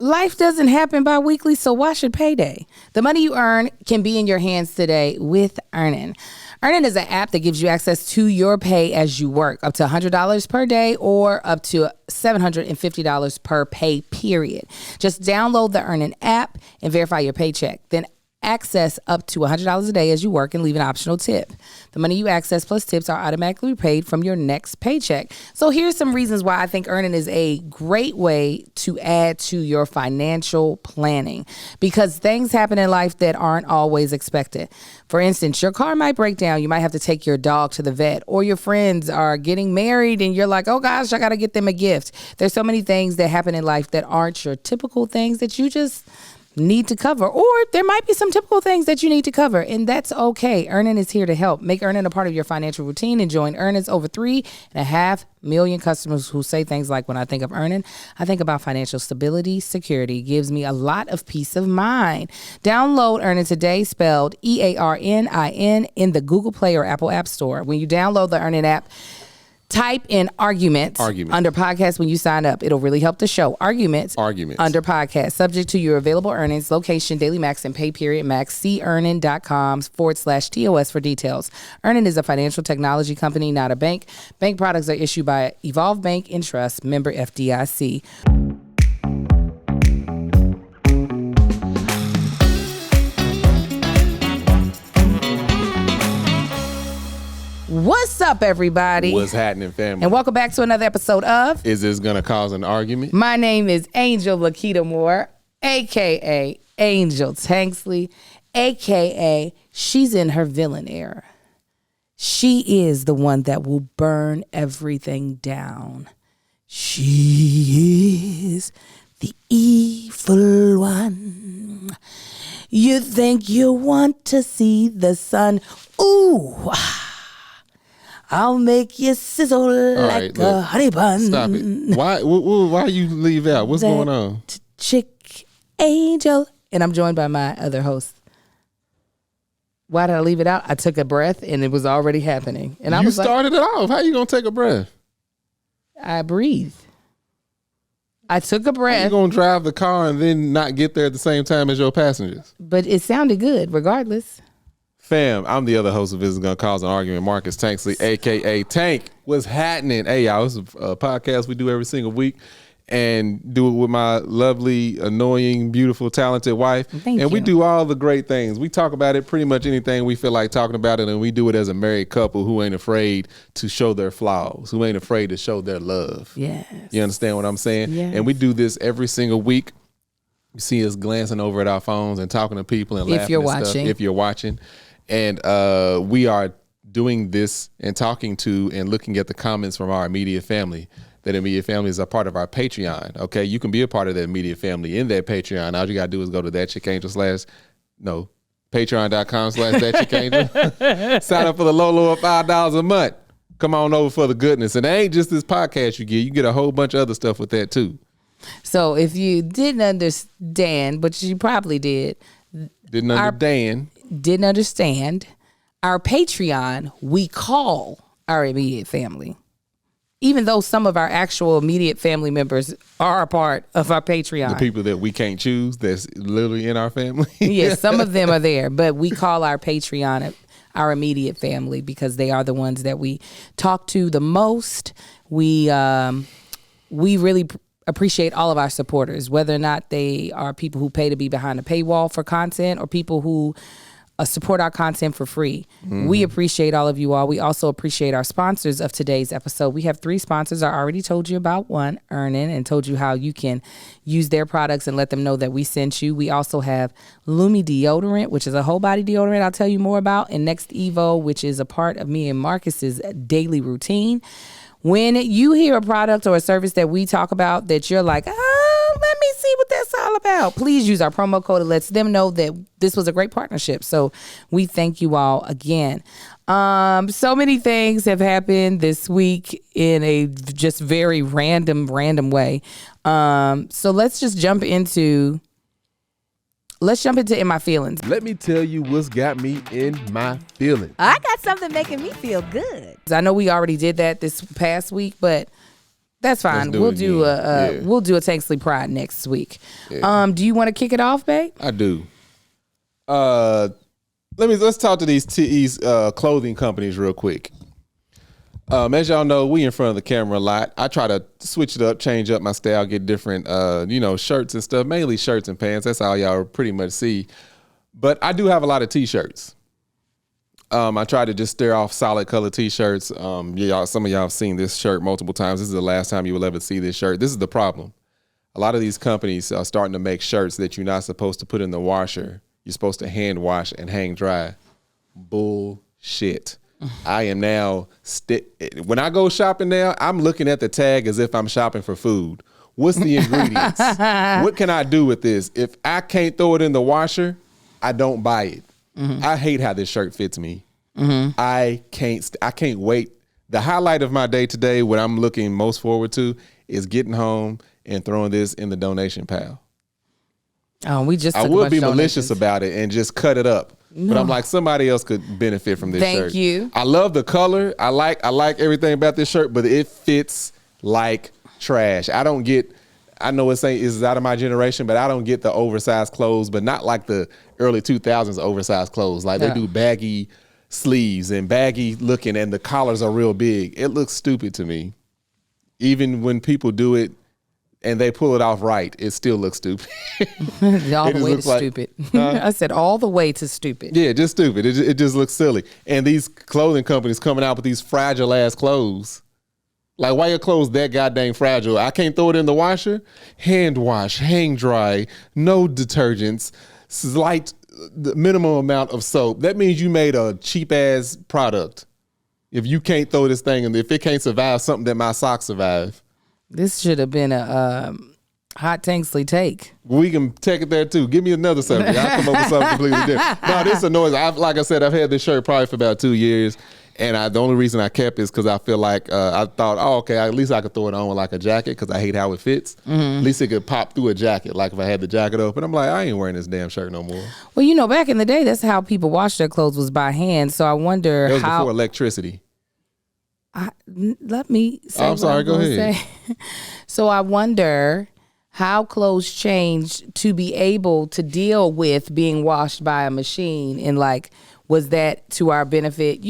life doesn't happen bi-weekly, so why should payday? The money you earn can be in your hands today with Earnin. Earnin is an app that gives you access to your pay as you work, up to $100 per day or up to $750 per pay period. Just download the Earnin app and verify your paycheck. Then access up to $100 a day as you work and leave an optional tip. The money you access plus tips are automatically paid from your next paycheck. So here's some reasons why I think Earnin is a great way to add to your financial planning, because things happen in life that aren't always expected. For instance, your car might break down. You might have to take your dog to the vet, or your friends are getting married and you're like, oh gosh, I got to get them a gift. There's so many things that happen in life that aren't your typical things that you just need to cover, or there might be some typical things that you need to cover, and that's okay. Earnin is here to help. Make Earnin a part of your financial routine and join Earnin's over 3.5 million customers who say things like, when I think of Earnin, I think about financial stability, security. It gives me a lot of peace of mind. Download Earnin today, spelled EARNIN, in the Google Play or Apple App Store. When you download the Earnin app, type in arguments under podcast when you sign up. It'll really help the show. Arguments under podcast. Subject to your available earnings, location, daily max, and pay period max. See earnin.com/TOS for details. Earnin is a financial technology company, not a bank. Bank products are issued by Evolve Bank and Trust, member FDIC. What's up, everybody? What's happening, family? And welcome back to another episode of Is This Gonna Cause an Argument? My name is Angel Lakita Moore, a.k.a. Angel Tanksley, a.k.a. she's in her villain era. She is the one that will burn everything down. She is the evil one. You think you want to see the sun? Ooh, I'll make you sizzle like a honey bun. Stop it. Why you leave out? What's going on? Chick Angel. And I'm joined by my other host. Why did I leave it out? I took a breath and it was already happening. And I was started it off. How you going to take a breath? I breathe. I took a breath. How you going to drive the car and then not get there at the same time as your passengers? But it sounded good regardless. Fam, I'm the other host of This Is Gonna Cause an Argument, Marcus Tanksley, a.k.a. Tank. What's happening? Hey, y'all, it's a podcast we do every single week and do it with my lovely, annoying, beautiful, talented wife. Thank you. We do all the great things. We talk about it, pretty much anything we feel like talking about it, and we do it as a married couple who ain't afraid to show their flaws, who ain't afraid to show their love. Yes. You understand what I'm saying? Yes. And we do this every single week. You see us glancing over at our phones and talking to people and laughing stuff, if you're watching. And we are doing this and talking to and looking at the comments from our immediate family. That immediate family is a part of our Patreon. Okay, you can be a part of that immediate family in that Patreon. All you gotta do is go to patreon.com/thatchickangel. Sign up for the low of $5 a month. Come on over for the goodness. And it ain't just this podcast you get a whole bunch of other stuff with that too. So if you didn't understand, but you probably did. Didn't understand, our Patreon, we call our immediate family. Even though some of our actual immediate family members are a part of our Patreon. The people that we can't choose, that's literally in our family. Yes, some of them are there, but we call our Patreon our immediate family because they are the ones that we talk to the most. We really appreciate all of our supporters, whether or not they are people who pay to be behind a paywall for content or people who support our content for free. Mm-hmm. We appreciate all of you all. We also appreciate our sponsors of today's episode. We have 3 sponsors. I already told you about one, Earnin, and told you how you can use their products and let them know that we sent you. We also have Lumi deodorant, which is a whole body deodorant I'll tell you more about, and Next Evo, which is a part of me and Marcus's daily routine. When you hear a product or a service that we talk about that you're like, let me see what that's all about, please use our promo code. It lets them know that this was a great partnership. So we thank you all again. So many things have happened this week in a just very random way. So let's jump into In My Feelings. Let me tell you what's got me in my feelings. I got something making me feel good. I know we already did that this past week, but That's fine. We'll do a Tanksley Pride next week. Yeah. Do you want to kick it off, babe? I do. Let's talk to these clothing companies real quick. As y'all know, we in front of the camera a lot. I try to switch it up, change up my style, get different shirts and stuff, mainly shirts and pants. That's all y'all pretty much see. But I do have a lot of t-shirts. I try to just stare off solid color t-shirts. Some of y'all have seen this shirt multiple times. This is the last time you will ever see this shirt. This is the problem. A lot of these companies are starting to make shirts that you're not supposed to put in the washer. You're supposed to hand wash and hang dry. Bullshit. I am now, when I go shopping now, I'm looking at the tag as if I'm shopping for food. What's the ingredients? What can I do with this? If I can't throw it in the washer, I don't buy it. Mm-hmm. I hate how this shirt fits me. Mm-hmm. I can't wait. The highlight of my day today, what I'm looking most forward to, is getting home and throwing this in the donation pile. Oh, I would be malicious about it and just cut it up. No. But I'm like, somebody else could benefit from this shirt. Thank you. I love the color. I like everything about this shirt, but it fits like trash. I know it's out of my generation, but I don't get the oversized clothes, but not like the early 2000s oversized clothes. Like they do baggy sleeves and baggy looking, and the collars are real big. It looks stupid to me. Even when people do it and they pull it off right, it still looks stupid. All the way to stupid. I said all the way to stupid. Yeah, just stupid. It just looks silly. And these clothing companies coming out with these fragile ass clothes. Like, why your clothes that goddamn fragile? I can't throw it in the washer? Hand wash, hang dry, no detergents, slight the minimum amount of soap. That means you made a cheap ass product. If you can't throw this thing, and if it can't survive something that my socks survive. This should have been a hot Tanksley take. We can take it there too. Give me another subject. I'll come up with something completely different. No, this annoys. Like I said, I've had this shirt probably for about 2 years. And the only reason I kept it is because I feel like I thought, okay, at least I could throw it on with like a jacket because I hate how it fits. Mm-hmm. At least it could pop through a jacket, like if I had the jacket open. I'm like, I ain't wearing this damn shirt no more. Well, back in the day, that's how people washed their clothes was by hand. So I wonder it was before electricity. Let me say. I'm sorry, go ahead. So I wonder how clothes changed to be able to deal with being washed by a machine, and like, was that to our benefit?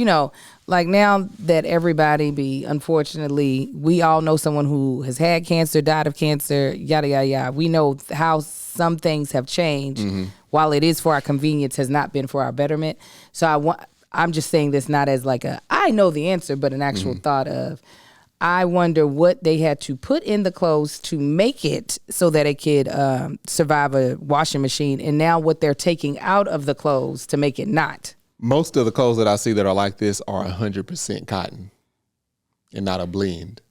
Like now that everybody unfortunately, we all know someone who has had cancer, died of cancer, yada, yada, yada. We know how some things have changed. Mm-hmm. While it is for our convenience, has not been for our betterment. So I'm just saying this not as like I know the answer, but an actual thought of, I wonder what they had to put in the clothes to make it so that it could survive a washing machine, and now what they're taking out of the clothes to make it not. Most of the clothes that I see that are like this are 100% cotton and not a blend.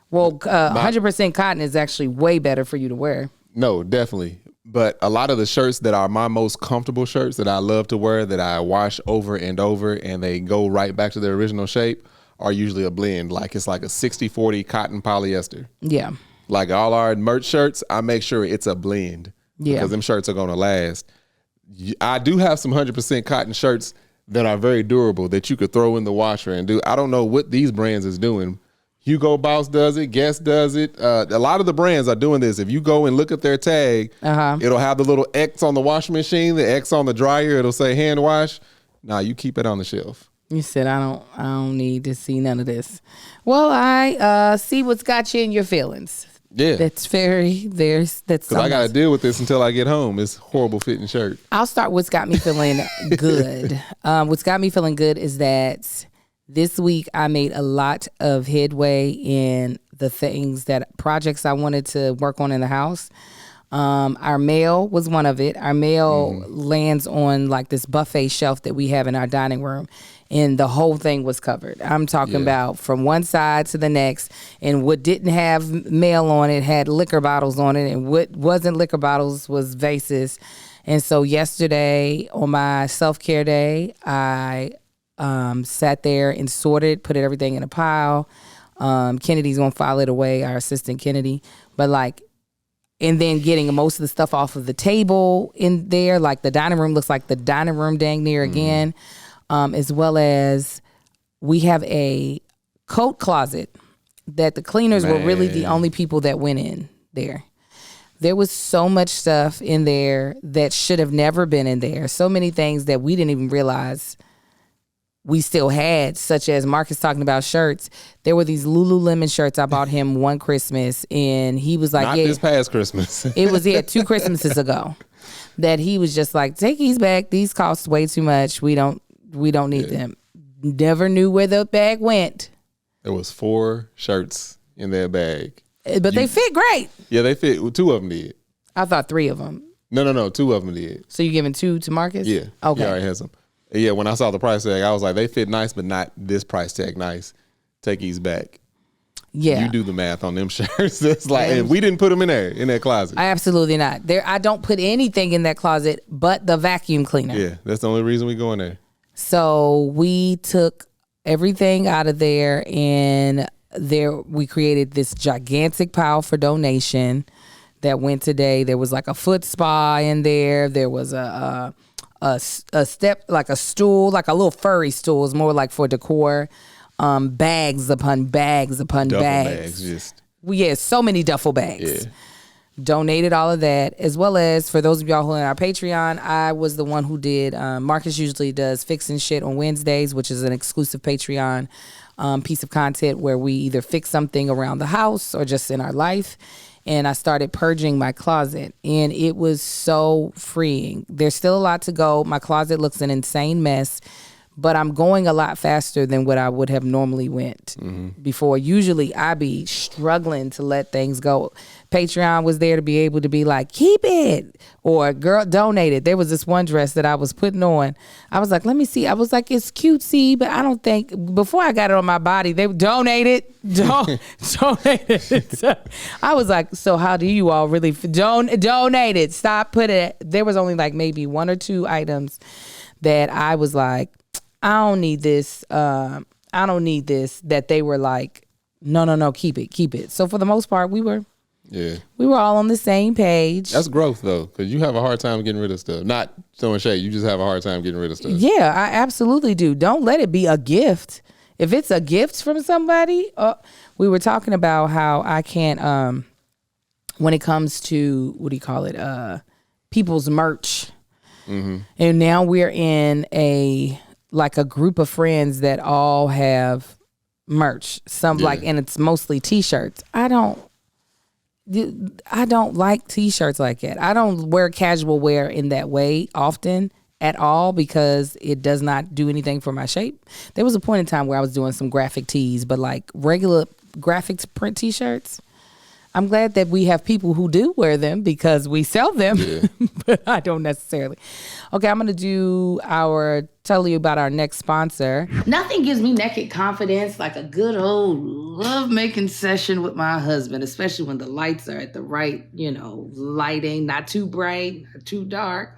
Well, 100% cotton is actually way better for you to wear. No, definitely. But a lot of the shirts that are my most comfortable shirts that I love to wear, that I wash over and over and they go right back to their original shape, are usually a blend. Like it's like a 60-40 cotton polyester. Yeah. Like all our merch shirts, I make sure it's a blend. Yeah. Because them shirts are going to last. I do have some 100% cotton shirts that are very durable that you could throw in the washer and do. I don't know what these brands is doing. Hugo Boss does it. Guess does it. A lot of the brands are doing this. If you go and look at their tag, it'll have the little X on the washing machine, the X on the dryer. It'll say hand wash. Nah, you keep it on the shelf. You said I don't need to see none of this. Well, I see what's got you in your feelings. Yeah, that's because I got to deal with this until I get home. It's horrible fitting shirt. I'll start. What's got me feeling good? What's got me feeling good is that this week I made a lot of headway in the projects I wanted to work on in the house. Our mail was one of it. Our mail lands on like this buffet shelf that we have in our dining room, and the whole thing was covered. I'm talking about from one side to the next, and what didn't have mail on it had liquor bottles on it, and what wasn't liquor bottles was vases. And so yesterday on my SelfCare day, I sat there and sorted, put everything in a pile. Kennedy's gonna file it away, our assistant Kennedy, and then getting most of the stuff off of the table in there, like the dining room looks like the dining room dang near again, as well as we have a coat closet that the cleaners were really the only people that went in there. There was so much stuff in there that should have never been in there. So many things that we didn't even realize we still had, such as Marcus talking about shirts. There were these Lululemon shirts I bought him one Christmas, and he was like, not this past Christmas. It was 2 Christmases ago that he was just like, take these back. These cost way too much. We don't need them. Never knew where the bag went. There was 4 shirts in that bag. But they fit great. Yeah, they fit. 2 of them did. I thought 3 of them. No. 2 of them did. So you giving 2 to Marcus? Yeah. Okay. Yeah, I already had some. Yeah, when I saw the price tag, I was like, they fit nice, but not this price tag nice. Take these back. Yeah. You do the math on them shirts. It's like, and we didn't put them in there, in that closet. Absolutely not. I don't put anything in that closet but the vacuum cleaner. Yeah, that's the only reason we go in there. So we took everything out of there, and we created this gigantic pile for donation that went today. There was like a foot spa in there. There was a step, like a stool, like a little furry stool. It's more like for decor. Bags upon bags upon duffel bags. So many duffel bags. Yeah. Donated all of that, as well as for those of y'all who are on our Patreon, I was the one who did. Marcus usually does Fixing Shit on Wednesdays, which is an exclusive Patreon piece of content where we either fix something around the house or just in our life. And I started purging my closet, and it was so freeing. There's still a lot to go. My closet looks an insane mess, but I'm going a lot faster than what I would have normally went before. Usually I be struggling to let things go. Patreon was there to be able to be like, keep it, or girl, donate it. There was this one dress that I was putting on. I was like, let me see. I was like, it's cutesy, but I don't think, before I got it on my body, they donate it. Donate it. I was like, so how do you all really donate it? Stop putting it. There was only like maybe 1 or 2 items that I was like, I don't need this. I don't need this. That they were like, no, keep it. So for the most part, we were all on the same page. That's growth though, because you have a hard time getting rid of stuff. Not throwing shade, you just have a hard time getting rid of stuff. Yeah, I absolutely do. Don't let it be a gift. If it's a gift from somebody, we were talking about how I can't, when it comes to, people's merch. Mm-hmm. And now we're in a group of friends that all have merch. And it's mostly t-shirts. I don't like t-shirts like that. I don't wear casual wear in that way often at all because it does not do anything for my shape. There was a point in time where I was doing some graphic tees, but like regular graphics print t-shirts, I'm glad that we have people who do wear them because we sell them, but I don't necessarily. Okay, I'm going to tell you about our next sponsor. Nothing gives me naked confidence like a good old love-making session with my husband, especially when the lights are at the right, lighting, not too bright, not too dark.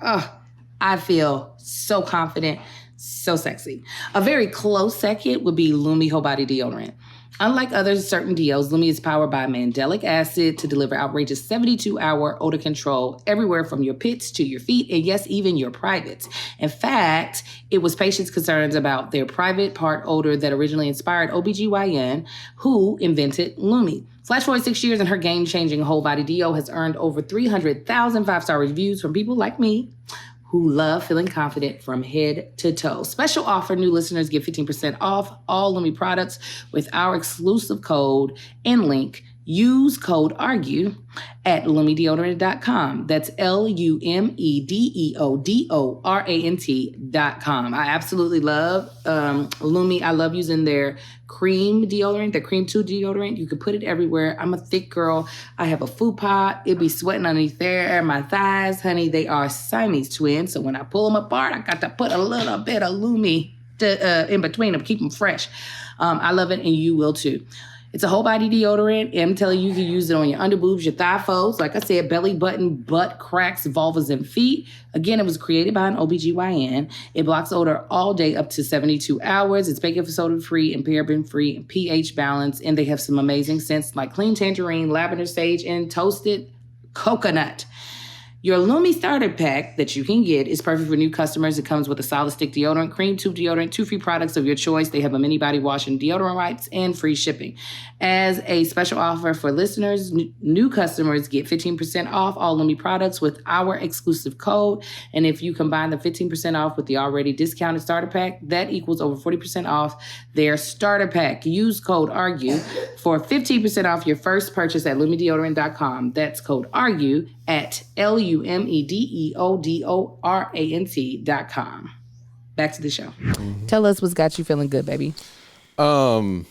I feel so confident, so sexy. A very close second would be Lumi Whole Body Deodorant. Unlike other certain deos, Lumi is powered by mandelic acid to deliver outrageous 72-hour odor control everywhere from your pits to your feet, and yes, even your privates. In fact, it was patients' concerns about their private part odor that originally inspired OBGYN, who invented Lumi. Flash forward 6 years, and her game-changing whole body deo has earned over 300,000 5-star reviews from people like me who love feeling confident from head to toe. Special offer, new listeners get 15% off all Lumi products with our exclusive code and link. Use code ARGUE at LumiDeodorant.com. That's LumiDeodorant.com. I absolutely love Lumi. I love using their cream deodorant, the cream 2 deodorant. You can put it everywhere. I'm a thick girl. I have a fupa. It be sweating underneath there. My thighs, honey, they are Siamese twins. So when I pull them apart, I got to put a little bit of Lumi in between them, keep them fresh. I love it, and you will too. It's a whole body deodorant. I'm telling you, you can use it on your underboobs, your thigh folds, like I said, belly button, butt cracks, vulvas, and feet. Again, it was created by an OBGYN. It blocks odor all day up to 72 hours. It's baking soda-free and paraben-free and pH balanced. And they have some amazing scents like clean tangerine, lavender sage, and toasted coconut. Your Lumi starter pack that you can get is perfect for new customers. It comes with a solid stick deodorant, cream tube deodorant, 2 free products of your choice. They have a mini body wash and deodorant wipes and free shipping. As a special offer for listeners, new customers get 15% off all Lumi products with our exclusive code. And if you combine the 15% off with the already discounted starter pack, that equals over 40% off their starter pack. Use code ARGUE for 15% off your first purchase at LumiDeodorant.com. That's code ARGUE at LumiDeodorant.com. Back to the show. Tell us what's got you feeling good, baby. I've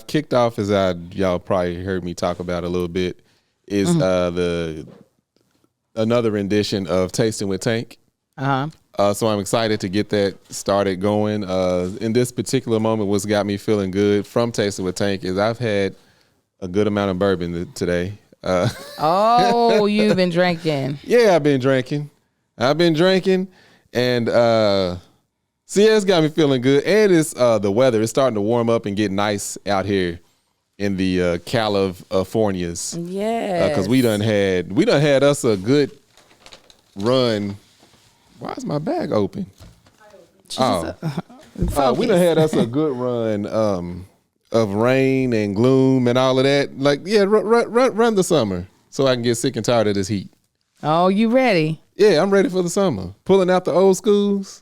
kicked off, as y'all probably heard me talk about a little bit, is another rendition of Tasting with Tank. So I'm excited to get that started going. In this particular moment, what's got me feeling good from Tasting with Tank is I've had a good amount of bourbon today. You've been drinking. Yeah, I've been drinking. And it's got me feeling good. And it's the weather. It's starting to warm up and get nice out here in the Californias. Yeah. Because we done had us a good run. Why is my bag open? We done had us a good run of rain and gloom and all of that. Like, yeah, run the summer so I can get sick and tired of this heat. Oh, you ready? Yeah, I'm ready for the summer. Pulling out the old schools.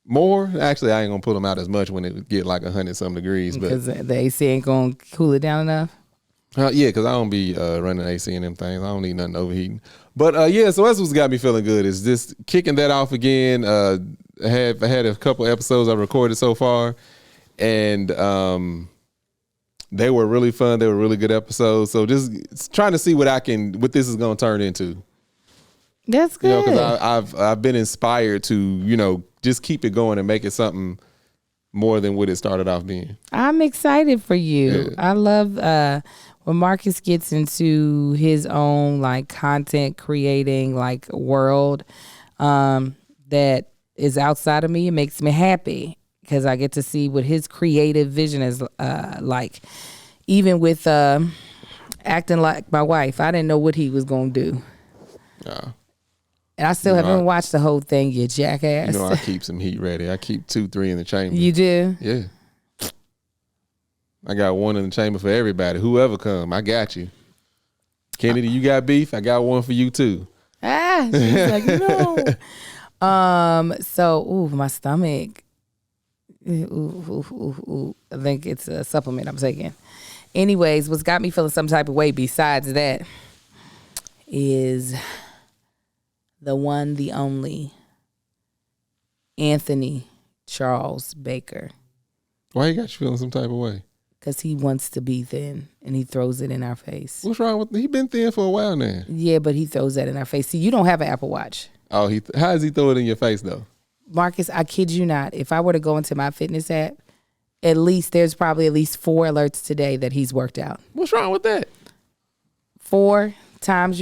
More. Actually, I ain't gonna pull them out as much when it get like 100-some degrees. Because the AC ain't gonna cool it down enough? Yeah, because I don't be running AC and them things. I don't need nothing overheating. But so that's what's got me feeling good is just kicking that off again. I had a couple episodes I recorded so far, and they were really fun. They were really good episodes. So just trying to see what this is gonna turn into. That's good. Because I've been inspired to just keep it going and make it something more than what it started off being. I'm excited for you. Yeah. I love when Marcus gets into his own like content creating like world that is outside of me. It makes me happy because I get to see what his creative vision is like. Even with acting like my wife, I didn't know what he was gonna do. And I still haven't watched the whole thing, you jackass. I keep some heat ready. I keep 2-3 in the chamber. You do? Yeah. I got one in the chamber for everybody. Whoever come, I got you. Kennedy, you got beef? I got one for you too. She's like, no. My stomach. I think it's a supplement I'm taking. Anyways, what's got me feeling some type of way besides that is the one, the only, Anthony Charles Baker. Why you got you feeling some type of way? Because he wants to be thin and he throws it in our face. What's wrong with him? He been thin for a while now. Yeah, but he throws that in our face. See, you don't have an Apple Watch. Oh, how does he throw it in your face though? Marcus, I kid you not. If I were to go into my fitness app, there's probably at least 4 alerts today that he's worked out. What's wrong with that? 4 times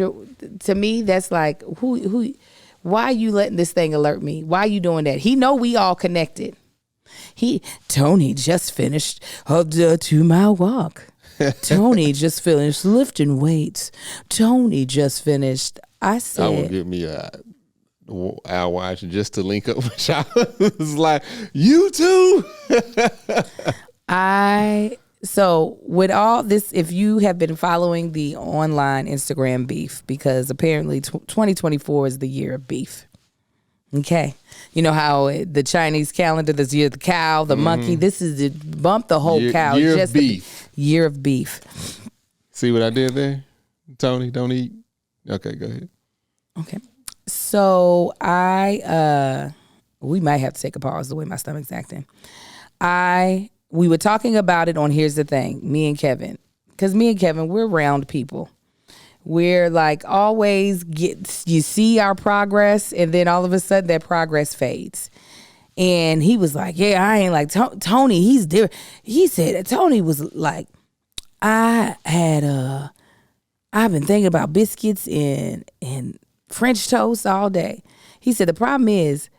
to me, that's like, why are you letting this thing alert me? Why are you doing that? He know we all connected. Tony just finished a 2-mile walk. Tony just finished lifting weights. Tony just finised. I said, I will give me our watch just to link up with y'all. It's like, you too. So with all this, if you have been following the online Instagram beef, because apparently 2024 is the year of beef. Okay. You know how the Chinese calendar, this year the cow, the monkey, this is the bump the whole cow. Year of beef. Year of beef. See what I did there? Tony, don't eat. Okay, go ahead. Okay. So we might have to take a pause the way my stomach's acting. We were talking about it on Here's the Thing, me and Kevin. Because me and Kevin, we're round people. We're like always you see our progress and then all of a sudden that progress fades. And he was like, yeah, I ain't like Tony, he's different. He said that Tony was like, I've been thinking about biscuits and French toast all day. He said the problem is,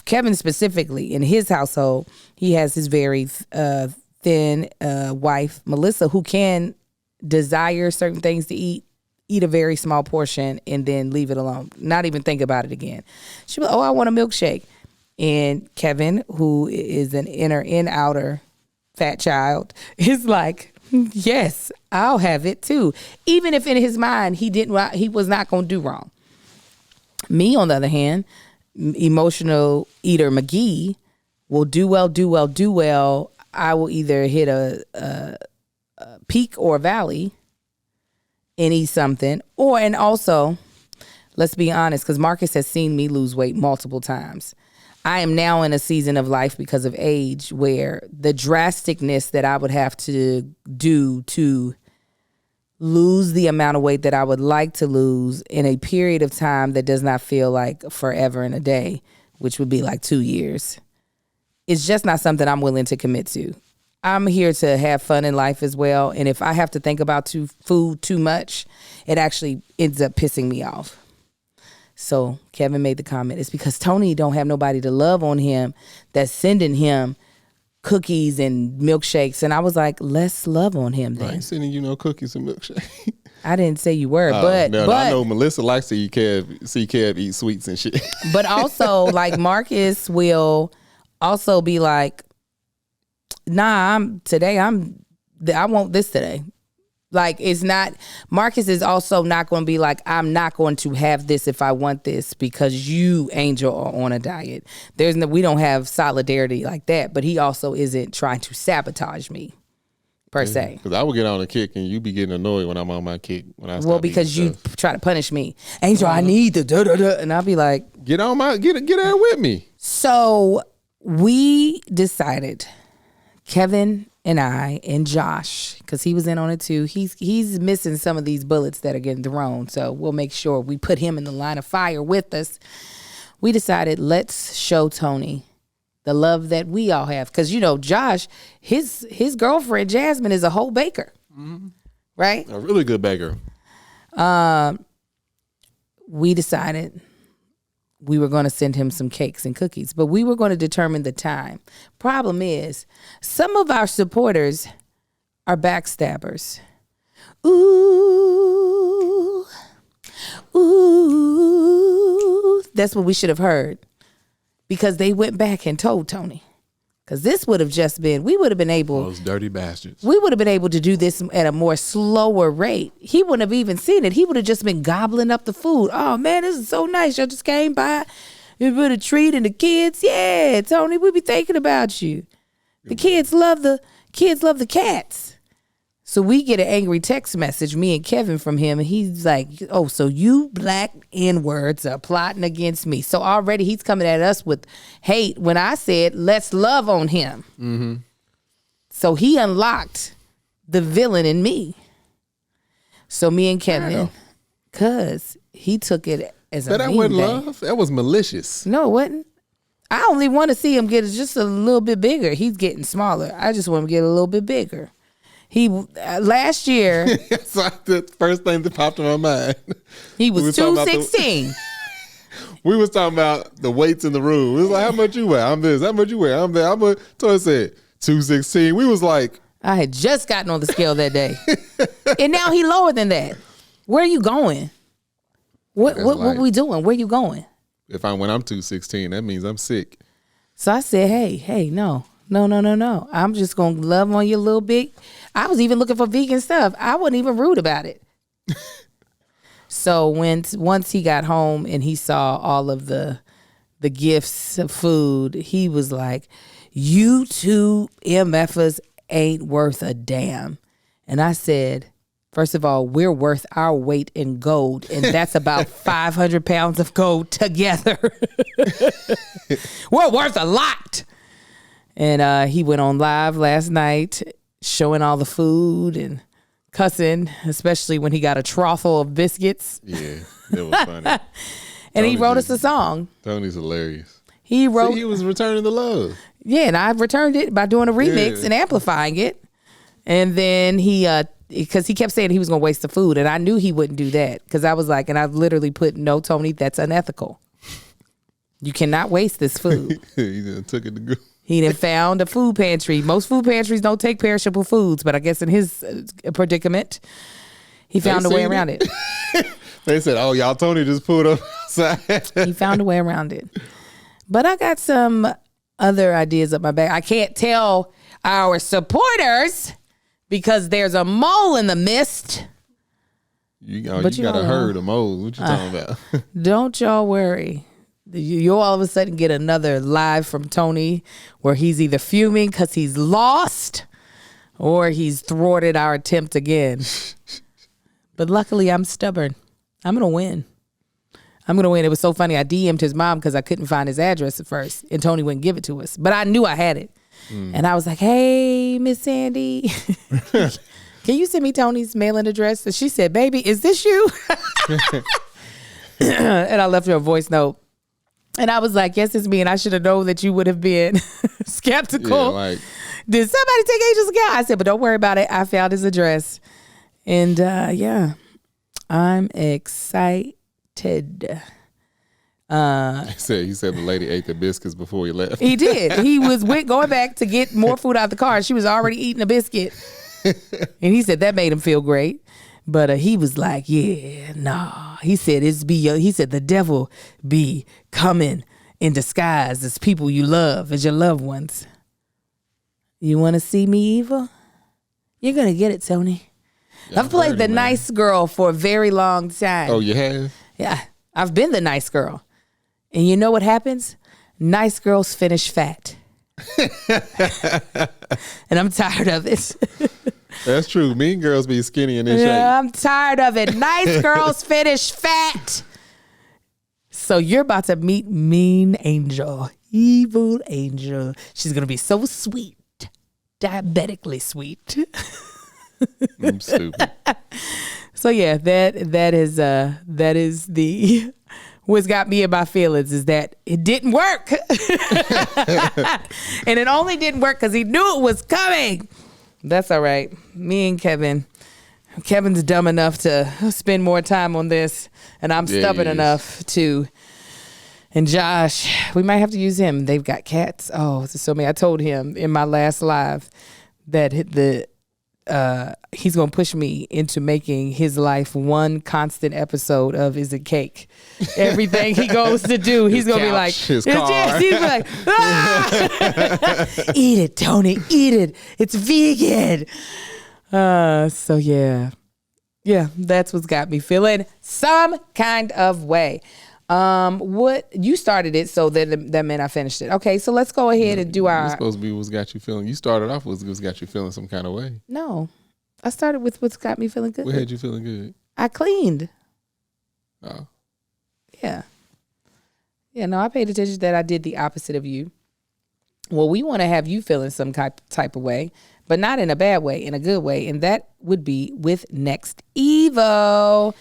Kevin specifically, in his household, he has his very thin wife, Melissa, who can desire certain things to eat eat a very small portion and then leave it alone. Not even think about it again. She'll be like, oh, I want a milkshake. And Kevin, who is an inner and outer fat child, is like, yes, I'll have it too. Even if in his mind he was not going to do wrong. Me, on the other hand, emotional eater McGee, will do well. I will either hit a peak or a valley and eat something. And also, let's be honest, because Marcus has seen me lose weight multiple times. I am now in a season of life because of age where the drasticness that I would have to do to lose the amount of weight that I would like to lose in a period of time that does not feel like forever and a day, which would be like 2 years. It's just not something I'm willing to commit to. I'm here to have fun in life as well. And if I have to think about food too much, it actually ends up pissing me off. So Kevin made the comment, it's because Tony don't have nobody to love on him that's sending him cookies and milkshakes. And I was like, let's love on him then. I ain't sending you no cookies and milkshakes. I didn't say you were, but I know Melissa likes to see Kev eat sweets and shit. But also, like, Marcus will also be like, nah, I want this today. Like, it's not, Marcus is also not going to be like, I'm not going to have this if I want this because you, Angel, are on a diet. We don't have solidarity like that, but he also isn't trying to sabotage me per se. Because I would get on a kick and you be getting annoyed when I'm on my kick. Because you try to punish me. Angel, I need the da-da-da. And I'll be like, get there with me. So we decided, Kevin and I and Josh, because he was in on it too. He's missing some of these bullets that are getting thrown. So we'll make sure we put him in the line of fire with us. We decided, let's show Tony the love that we all have. Because, Josh, his girlfriend, Jasmine, is a whole baker. Mm-hmm. Right? A really good baker. We decided we were going to send him some cakes and cookies, but we were going to determine the time. Problem is, some of our supporters are backstabbers. Ooh, that's what we should have heard, because they went back and told Tony. Because this would have just been, we would have been able. Those dirty bastards. We would have been able to do this at a more slower rate. He wouldn't have even seen it. He would have just been gobbling up the food. Oh, man, this is so nice. Y'all just came by. You put a treat in the kids. Yeah, Tony, we be thinking about you. The kids love the cats. So we get an angry text message, me and Kevin, from him, and he's like, oh, so you black N-words are plotting against me. So already he's coming at us with hate when I said, let's love on him. Mm-hmm. So he unlocked the villain in me. So me and Kevin, because he took it as a that wasn't love. That was malicious. No, it wasn't. I only want to see him get just a little bit bigger. He's getting smaller. I just want him to get a little bit bigger. He last year. That's like the first thing that popped in my mind. He was 216. We was talking about the weights in the room. It was like, how much you weigh? I'm this. How much you weigh? I'm that. Toy said 216. We was like, I had just gotten on the scale that day, and now he lower than that. Where are you going? What we doing? Where you going? When I'm 216, that means I'm sick. So I said, hey, no. I'm just going to love on you a little bit. I was even looking for vegan stuff. I wasn't even rude about it. So once he got home and he saw all of the gifts of food, he was like, you two MFers ain't worth a damn. And I said, first of all, we're worth our weight in gold, and that's about 500 pounds of gold together. We're worth a lot. And he went on live last night showing all the food and cussing, especially when he got a trough of biscuits. Yeah, that was funny. And he wrote us a song. Tony's hilarious. He was returning the love. Yeah, and I returned it by doing a remix and amplifying it. And then because he kept saying he was going to waste the food, and I knew he wouldn't do that, because I was like, and I've literally put, no, Tony, that's unethical. You cannot waste this food. He just took it to go. He done found a food pantry. Most food pantries don't take perishable foods, but I guess in his predicament, He found a way around it. They said, "Oh, y'all, Tony just pulled up outside." He found a way around it. But I got some other ideas up my back. I can't tell our supporters because there's a mole in the mist. You got a herd of moles. What you talking about? Don't y'all worry. You'll all of a sudden get another live from Tony where he's either fuming because he's lost or he's thwarted our attempt again. But luckily, I'm stubborn. I'm going to win. It was so funny. I DM'd his mom because I couldn't find his address at first, and Tony wouldn't give it to us. But I knew I had it. And I was like, hey, Miss Sandy, can you send me Tony's mailing address? And she said, baby, is this you? And I left her a voice note. And I was like, yes, it's me. And I should have known that you would have been skeptical. Yeah, did somebody take Angel's account? I said, but don't worry about it. I found his address. And yeah, I'm excited. He said the lady ate the biscuits before he left. He did. He was going back to get more food out of the car. She was already eating a biscuit. And he said that made him feel great. But he was like, yeah, nah. He said he said the devil be coming in disguise as people you love, as your loved ones. You want to see me evil? You're going to get it, Tony. Yeah, I've played the nice girl for a very long time. Oh, you have? Yeah. I've been the nice girl. And you know what happens? Nice girls finish fat. And I'm tired of it. That's true. Mean girls be skinny and in shape. Yeah, I'm tired of it. Nice girls finish fat. So you're about to meet Mean Angel. Evil Angel. She's going to be so sweet. Diabetically sweet. I'm stupid. So yeah, that is the what's got me in my feelings is that it didn't work. And it only didn't work because he knew it was coming. That's all right. Me and Kevin's dumb enough to spend more time on this, and I'm stubborn enough to. And Josh, we might have to use him. They've got cats. Oh, so many. I told him in my last live that he's going to push me into making his life one constant episode of Is It Cake? Everything he goes to do, he's going to be like, his car. He's gonna be like, ah! Eat it, Tony, eat it. It's vegan. So yeah, that's what's got me feeling some kind of way. What you started it, so that meant I finished it. Okay, so let's go ahead and do our. It's supposed to be what's got you feeling. You started off with what's got you feeling some kind of way. No, I started with what's got me feeling good. What had you feeling good? I cleaned. Oh. Yeah. Yeah. No, I paid attention that I did the opposite of you. Well, we want to have you feeling some type of way, but not in a bad way, in a good way, and that would be with Next Evo.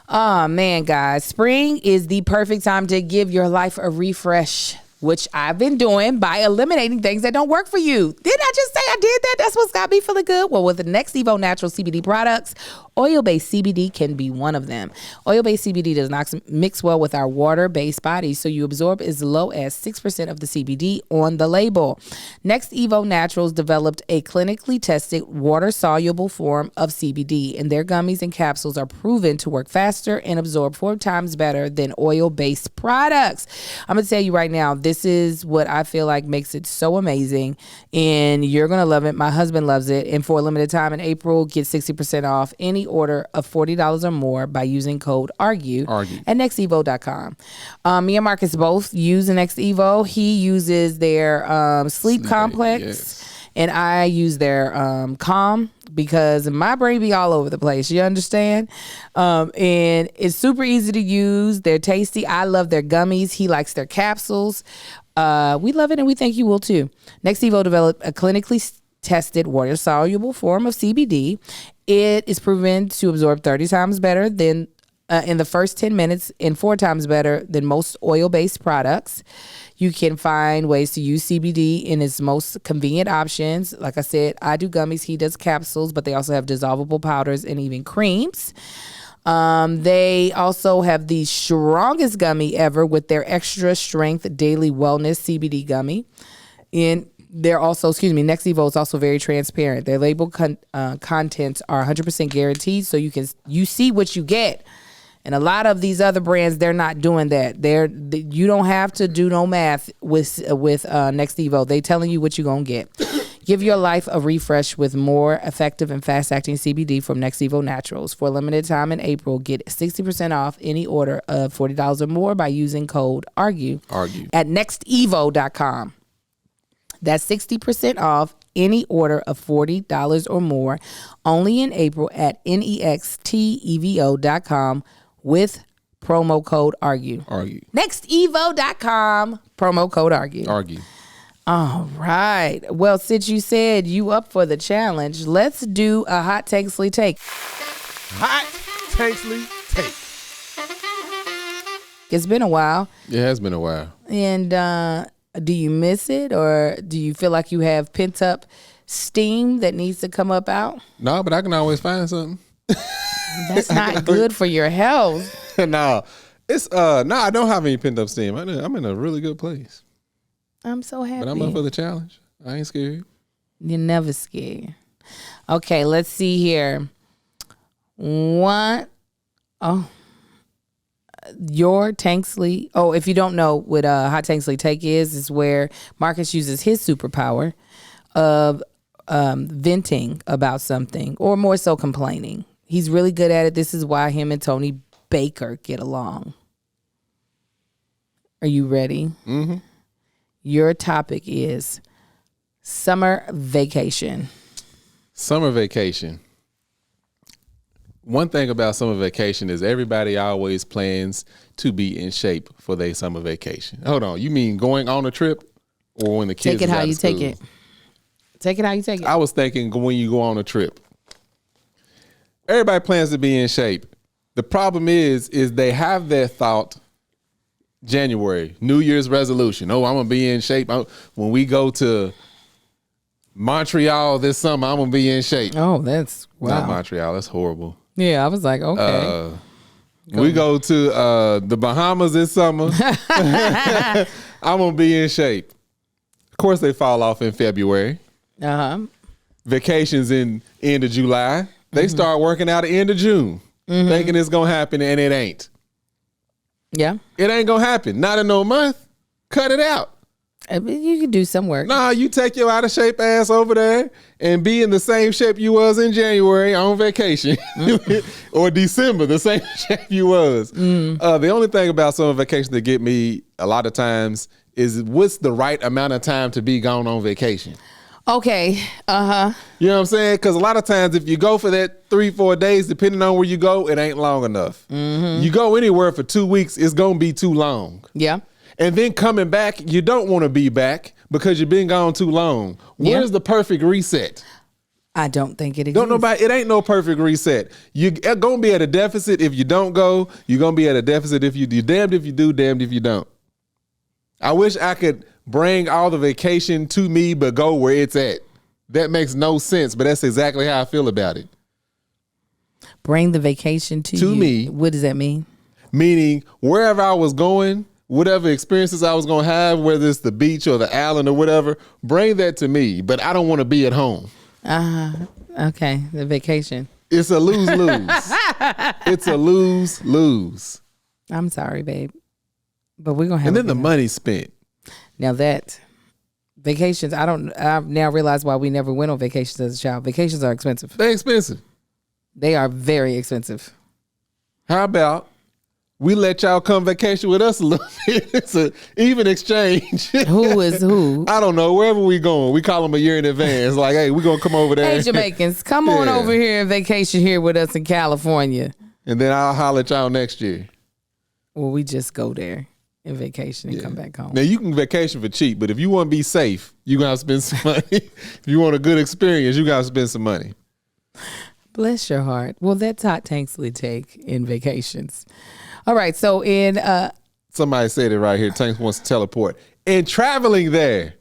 Oh, man, guys, spring is the perfect time to give your life a refresh, which I've been doing by eliminating things that don't work for you. Didn't I just say I did that? That's what's got me feeling good. Well, with the Next Evo natural CBD products, oil-based CBD can be one of them. Oil-based CBD does not mix well with our water-based bodies, so you absorb as low as 6% of the CBD on the label. Next Evo Naturals developed a clinically tested water-soluble form of CBD, and their gummies and capsules are proven to work faster and absorb 4 times better than oil-based products. I'm going to tell you right now, this is what I feel like makes it so amazing, and you're going to love it. My husband loves it, and for a limited time in April, get 60% off any order of $40 or more by using code ARGUE at nextevo.com. Me and Marcus both use the Next Evo. He uses their sleep complex, yes, and I use their calm because my brain be all over the place. You understand? And it's super easy to use. They're tasty. I love their gummies. He likes their capsules. We love it, and we think you will too. Next Evo developed a clinically tested water-soluble form of CBD. It is proven to absorb 30 times better than in the first 10 minutes and 4 times better than most oil-based products. You can find ways to use CBD in its most convenient options. Like I said, I do gummies, he does capsules, but they also have dissolvable powders and even creams. They also have the strongest gummy ever with their extra strength daily wellness CBD gummy. And They're also, Next Evo is also very transparent. Their label contents are 100% guaranteed, so you see what you get. And a lot of these other brands, they're not doing that. You don't have to do no math with Next Evo. They telling you what you're gonna get. Give your life a refresh with more effective and fast-acting CBD from Next Evo Naturals. For a limited time in April, get 60% off any order of $40 or more by using code ARGUE at nextevo.com. That's 60% off any order of $40 or more, only in April at nextevo.com with promo code ARGUE. Nextevo.com, promo code ARGUE. All right. Well, since you said you up for the challenge, let's do a hot Tanksley take. Hot Tanksley take. It's been a while. It has been a while. And do you miss it, or do you feel like you have pent up steam that needs to come up out? No, but I can always find something. That's not good for your health. No, I don't have any pent up steam. I'm in a really good place. I'm so happy. But I'm up for the challenge. I ain't scared. You're never scared. Okay, let's see here. Your Tanksley. Oh, if you don't know what hot Tanksley take is where Marcus uses his superpower of venting about something, or more so complaining. He's really good at it. This is why him and Tony Baker get along. Are you ready? Mm-hmm. Your topic is summer vacation. Summer vacation. One thing about summer vacation is everybody always plans to be in shape for their summer vacation. Hold on. You mean going on a trip, or when the kids take it how you take it? Take it how you take it. I was thinking when you go on a trip. Everybody plans to be in shape. The problem is they have that thought January, New Year's resolution. Oh, I'm going to be in shape. When we go to Montreal this summer, I'm going to be in shape. Oh, that's, wow. Not Montreal. That's horrible. Yeah, I was like, okay. We go to the Bahamas this summer. I'm going to be in shape. Of course, they fall off in February. Uh-huh. Vacations in end of July. They start working out at the end of June, thinking it's going to happen, and it ain't. Yeah. It ain't going to happen. Not in no month. Cut it out. I mean, you can do some work. Nah, you take your out of shape ass over there and be in the same shape you was in January on vacation. Or December, the same shape you was. The only thing about summer vacation that get me a lot of times is what's the right amount of time to be gone on vacation. Okay. Uh-huh. You know what I'm saying? Because a lot of times if you go for that 3-4 days, depending on where you go, it ain't long enough. You go anywhere for 2 weeks, it's going to be too long. Yeah. And then coming back, you don't want to be back because you've been gone too long. Where's the perfect reset? I don't think it exists. It ain't no perfect reset. You're going to be at a deficit if you don't go. You're going to be at a deficit if you do. Damned if you do, damned if you don't. I wish I could bring all the vacation to me, but go where it's at. That makes no sense, but that's exactly how I feel about it. Bring the vacation to me. What does that mean? Meaning wherever I was going, whatever experiences I was going to have, whether it's the beach or the island or whatever, bring that to me. But I don't want to be at home. Okay. The vacation. It's a lose-lose. It's a lose-lose. I'm sorry, babe. But we're going to have. And then the money spent. Now that vacations, I've now realized why we never went on vacations as a child. Vacations are expensive. They're expensive. They are very expensive. How about we let y'all come vacation with us a little bit? It's an even exchange. Who is who? I don't know. Wherever we going, we call them a year in advance. Like, hey, we're going to come over there. Hey, Jamaicans, come on over here and vacation here with us in California. And then I'll holler at y'all next year. Well, we just go there and vacation and come back home. Now, you can vacation for cheap, but if you want to be safe, you got to spend some money. If you want a good experience, you got to spend some money. Bless your heart. Well, that's hot Tanksley take in vacations. All right, so in somebody said it right here. Tanks wants to teleport and traveling there.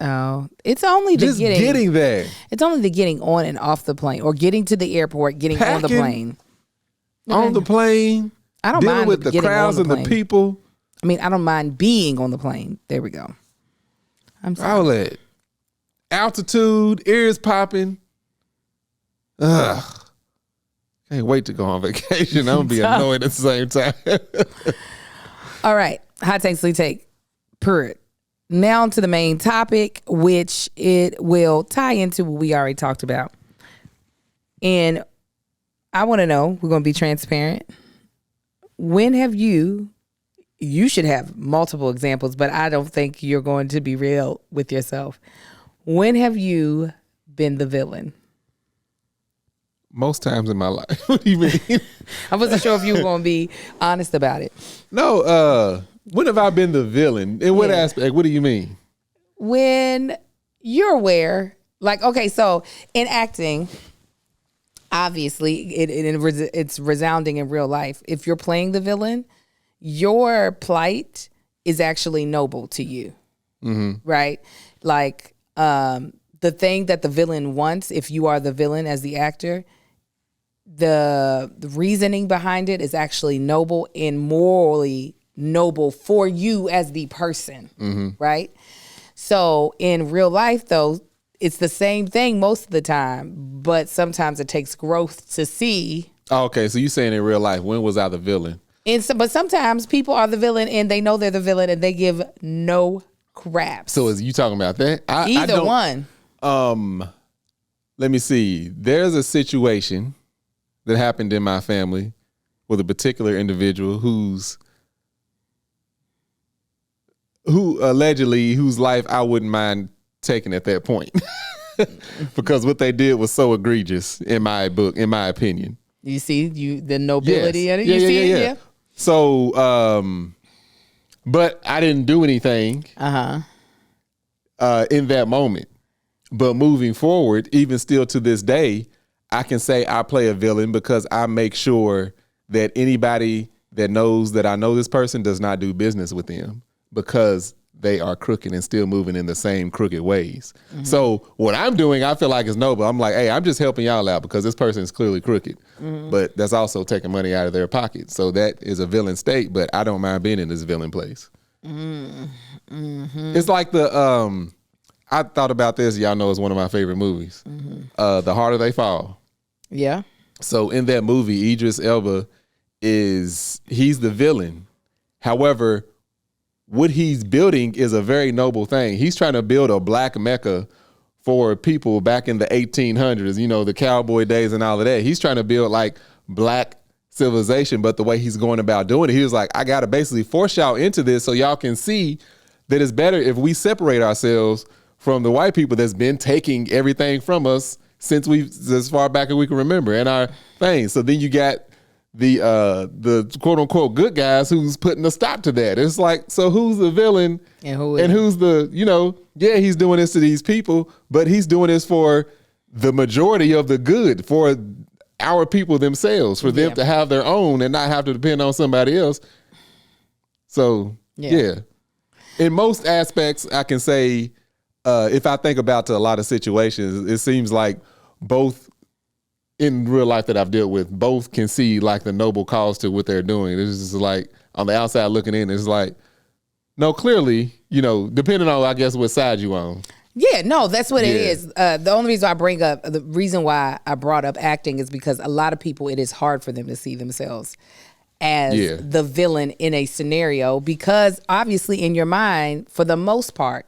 Oh, it's only just getting there. It's only the getting on and off the plane, or getting to the airport, getting on the plane. On the plane. I don't dealing mind with the crowds and the people. I mean, I don't mind being on the plane. There we go. I'm sorry. All that. Altitude, ears popping. Ugh. Can't wait to go on vacation. I'm going to be annoyed at the same time. All right. Hot Tanksley take. Purr. Now to the main topic, which it will tie into what we already talked about. And I want to know, we're going to be transparent. When have you should have multiple examples, but I don't think you're going to be real with yourself. When have you been the villain? Most times in my life. What do you mean? I wasn't sure if you were going to be honest about it. No, when have I been the villain? In what aspect? What do you mean? When you're aware, like, okay, so in acting, obviously it's resounding in real life. If you're playing the villain, your plight is actually noble to you, right? Like the thing that the villain wants, if you are the villain as the actor, the reasoning behind it is actually noble and morally noble for you as the person, right? So in real life, though, it's the same thing most of the time, but sometimes it takes growth to see. Oh, okay, so you saying in real life, when was I the villain? But sometimes people are the villain and they know they're the villain and they give no crap. So is you talking about that? Either one. Let me see. There's a situation that happened in my family with a particular individual whose life I wouldn't mind taking at that point. Because what they did was so egregious in my book, in my opinion. You see the nobility in it? Yeah. So, but I didn't do anything in that moment. But moving forward, even still to this day, I can say I play a villain because I make sure that anybody that knows that I know this person does not do business with them because they are crooked and still moving in the same crooked ways. So what I'm doing, I feel like is noble. I'm like, hey, I'm just helping y'all out because this person is clearly crooked. But that's also taking money out of their pocket. So that is a villain state, but I don't mind being in this villain place. It's like I thought about this. Y'all know it's one of my favorite movies. The Harder They Fall. Yeah. So in that movie, Idris Elba he's the villain. However, what he's building is a very noble thing. He's trying to build a black Mecca for people back in the 1800s, you know, the cowboy days and all of that. He's trying to build like black civilization, but the way he's going about doing it, he was like, I got to basically force y'all into this so y'all can see that it's better if we separate ourselves from the white people that's been taking everything from us since as far back as we can remember and our things. So then you got the quote unquote good guys who's putting a stop to that. It's like, so who's the villain and who's the, he's doing this to these people, but he's doing this for the majority of the good, for our people themselves, for them to have their own and not have to depend on somebody else. So yeah. In most aspects, I can say, if I think about a lot of situations, it seems like both in real life that I've dealt with, both can see like the noble cause to what they're doing. It's just like on the outside looking in, it's like, no, clearly, depending on, I guess, what side you on. Yeah, no, that's what it is. The only reason the reason why I brought up acting is because a lot of people, it is hard for them to see themselves as the villain in a scenario, because obviously in your mind, for the most part,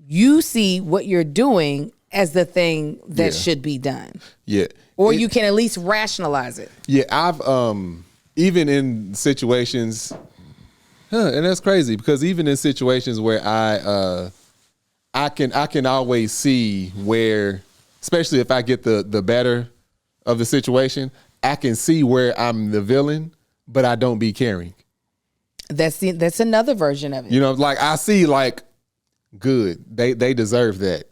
you see what you're doing as the thing that should be done. Yeah. Or you can at least rationalize it. Yeah, I've even in situations, and that's crazy because even in situations where I can always see where, especially if I get the better of the situation, I can see where I'm the villain, but I don't be caring. That's another version of it. Like I see like, good, they deserve that.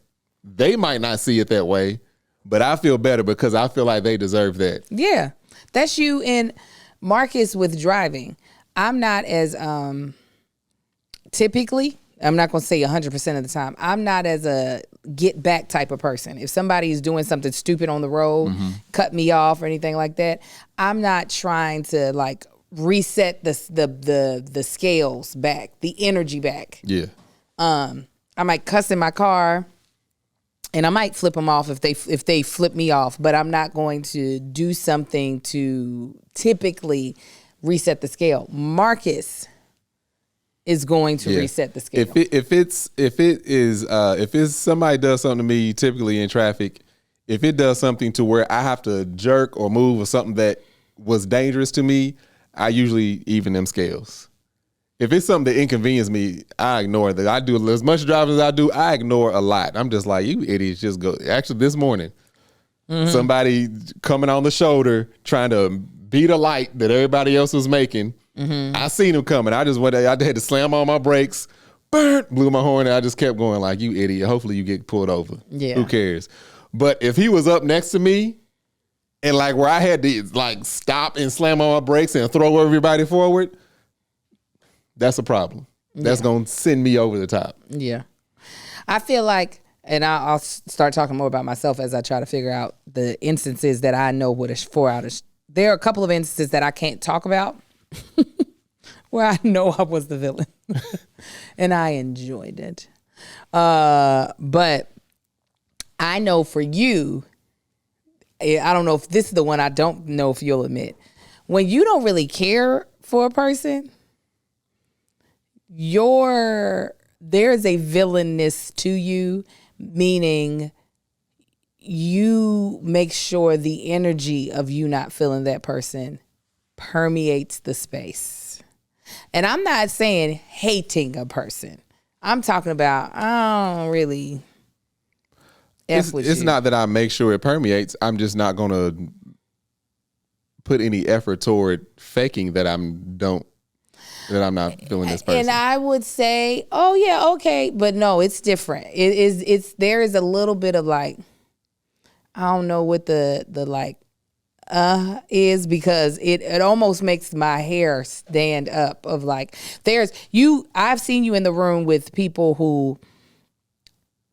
They might not see it that way, but I feel better because I feel like they deserve that. Yeah. That's you and Marcus with driving. I'm not as typically, I'm not going to say 100% of the time, I'm not as a get back type of person. If somebody is doing something stupid on the road, cut me off or anything like that, I'm not trying to like reset the scales back, the energy back. Yeah. I might cuss in my car, and I might flip them off if they flip me off, but I'm not going to do something to typically reset the scale. Marcus is going to reset the scale. If it's somebody does something to me, typically in traffic, if it does something to where I have to jerk or move or something that was dangerous to me, I usually even them scales. If it's something that inconveniences me, I ignore that. I do as much driving as I do. I ignore a lot. I'm just like, you idiots, just go. Actually, this morning, somebody coming on the shoulder trying to beat a light that everybody else was making. I seen him coming. I had to slam on my brakes, blew my horn, and I just kept going like, you idiot. Hopefully you get pulled over. Yeah. Who cares? But if he was up next to me and like where I had to like stop and slam on my brakes and throw everybody forward, that's a problem. That's going to send me over the top. Yeah. I feel like, and I'll start talking more about myself as I try to figure out the instances that I know what is 4 out of. There are a couple of instances that I can't talk about where I know I was the villain and I enjoyed it. But I know for you, I don't know if this is the one I don't know if you'll admit. When you don't really care for a person, there's a villainness to you, meaning you make sure the energy of you not feeling that person permeates the space. And I'm not saying hating a person. I'm talking about, I don't really F with you. It's not that I make sure it permeates. I'm just not going to put any effort toward faking that I'm not feeling this person. And I would say, oh yeah, okay, but no, it's different. There is a little bit of like, I don't know what the like is, because it almost makes my hair stand up of like, I've seen you in the room with people who,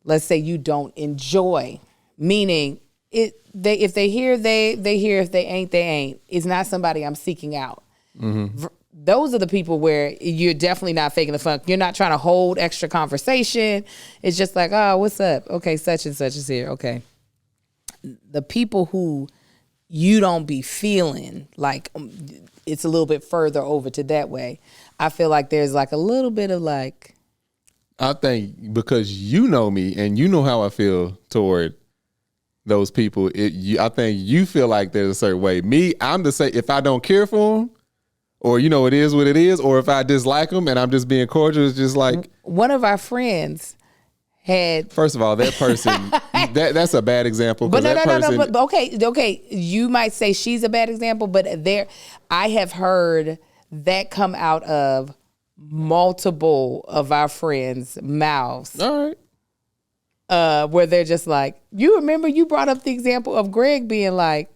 let's say you don't enjoy, meaning if they hear, they hear, if they ain't, they ain't. It's not somebody I'm seeking out. Mm-hmm. Those are the people where you're definitely not faking the funk. You're not trying to hold extra conversation. It's just like, oh, what's up? Okay, such and such is here. Okay. The people who you don't be feeling like it's a little bit further over to that way, I feel like there's like a little bit of like. I think because you know me and you know how I feel toward those people, I think you feel like there's a certain way. Me, I'm the same. If I don't care for them, or it is what it is, or if I dislike them and I'm just being cordial, it's just like one of our friends had. First of all, that person that's a bad example. But no. But okay. You might say she's a bad example, but I have heard that come out of multiple of our friends' mouths. All right. Where they're just like, you remember you brought up the example of Greg being like,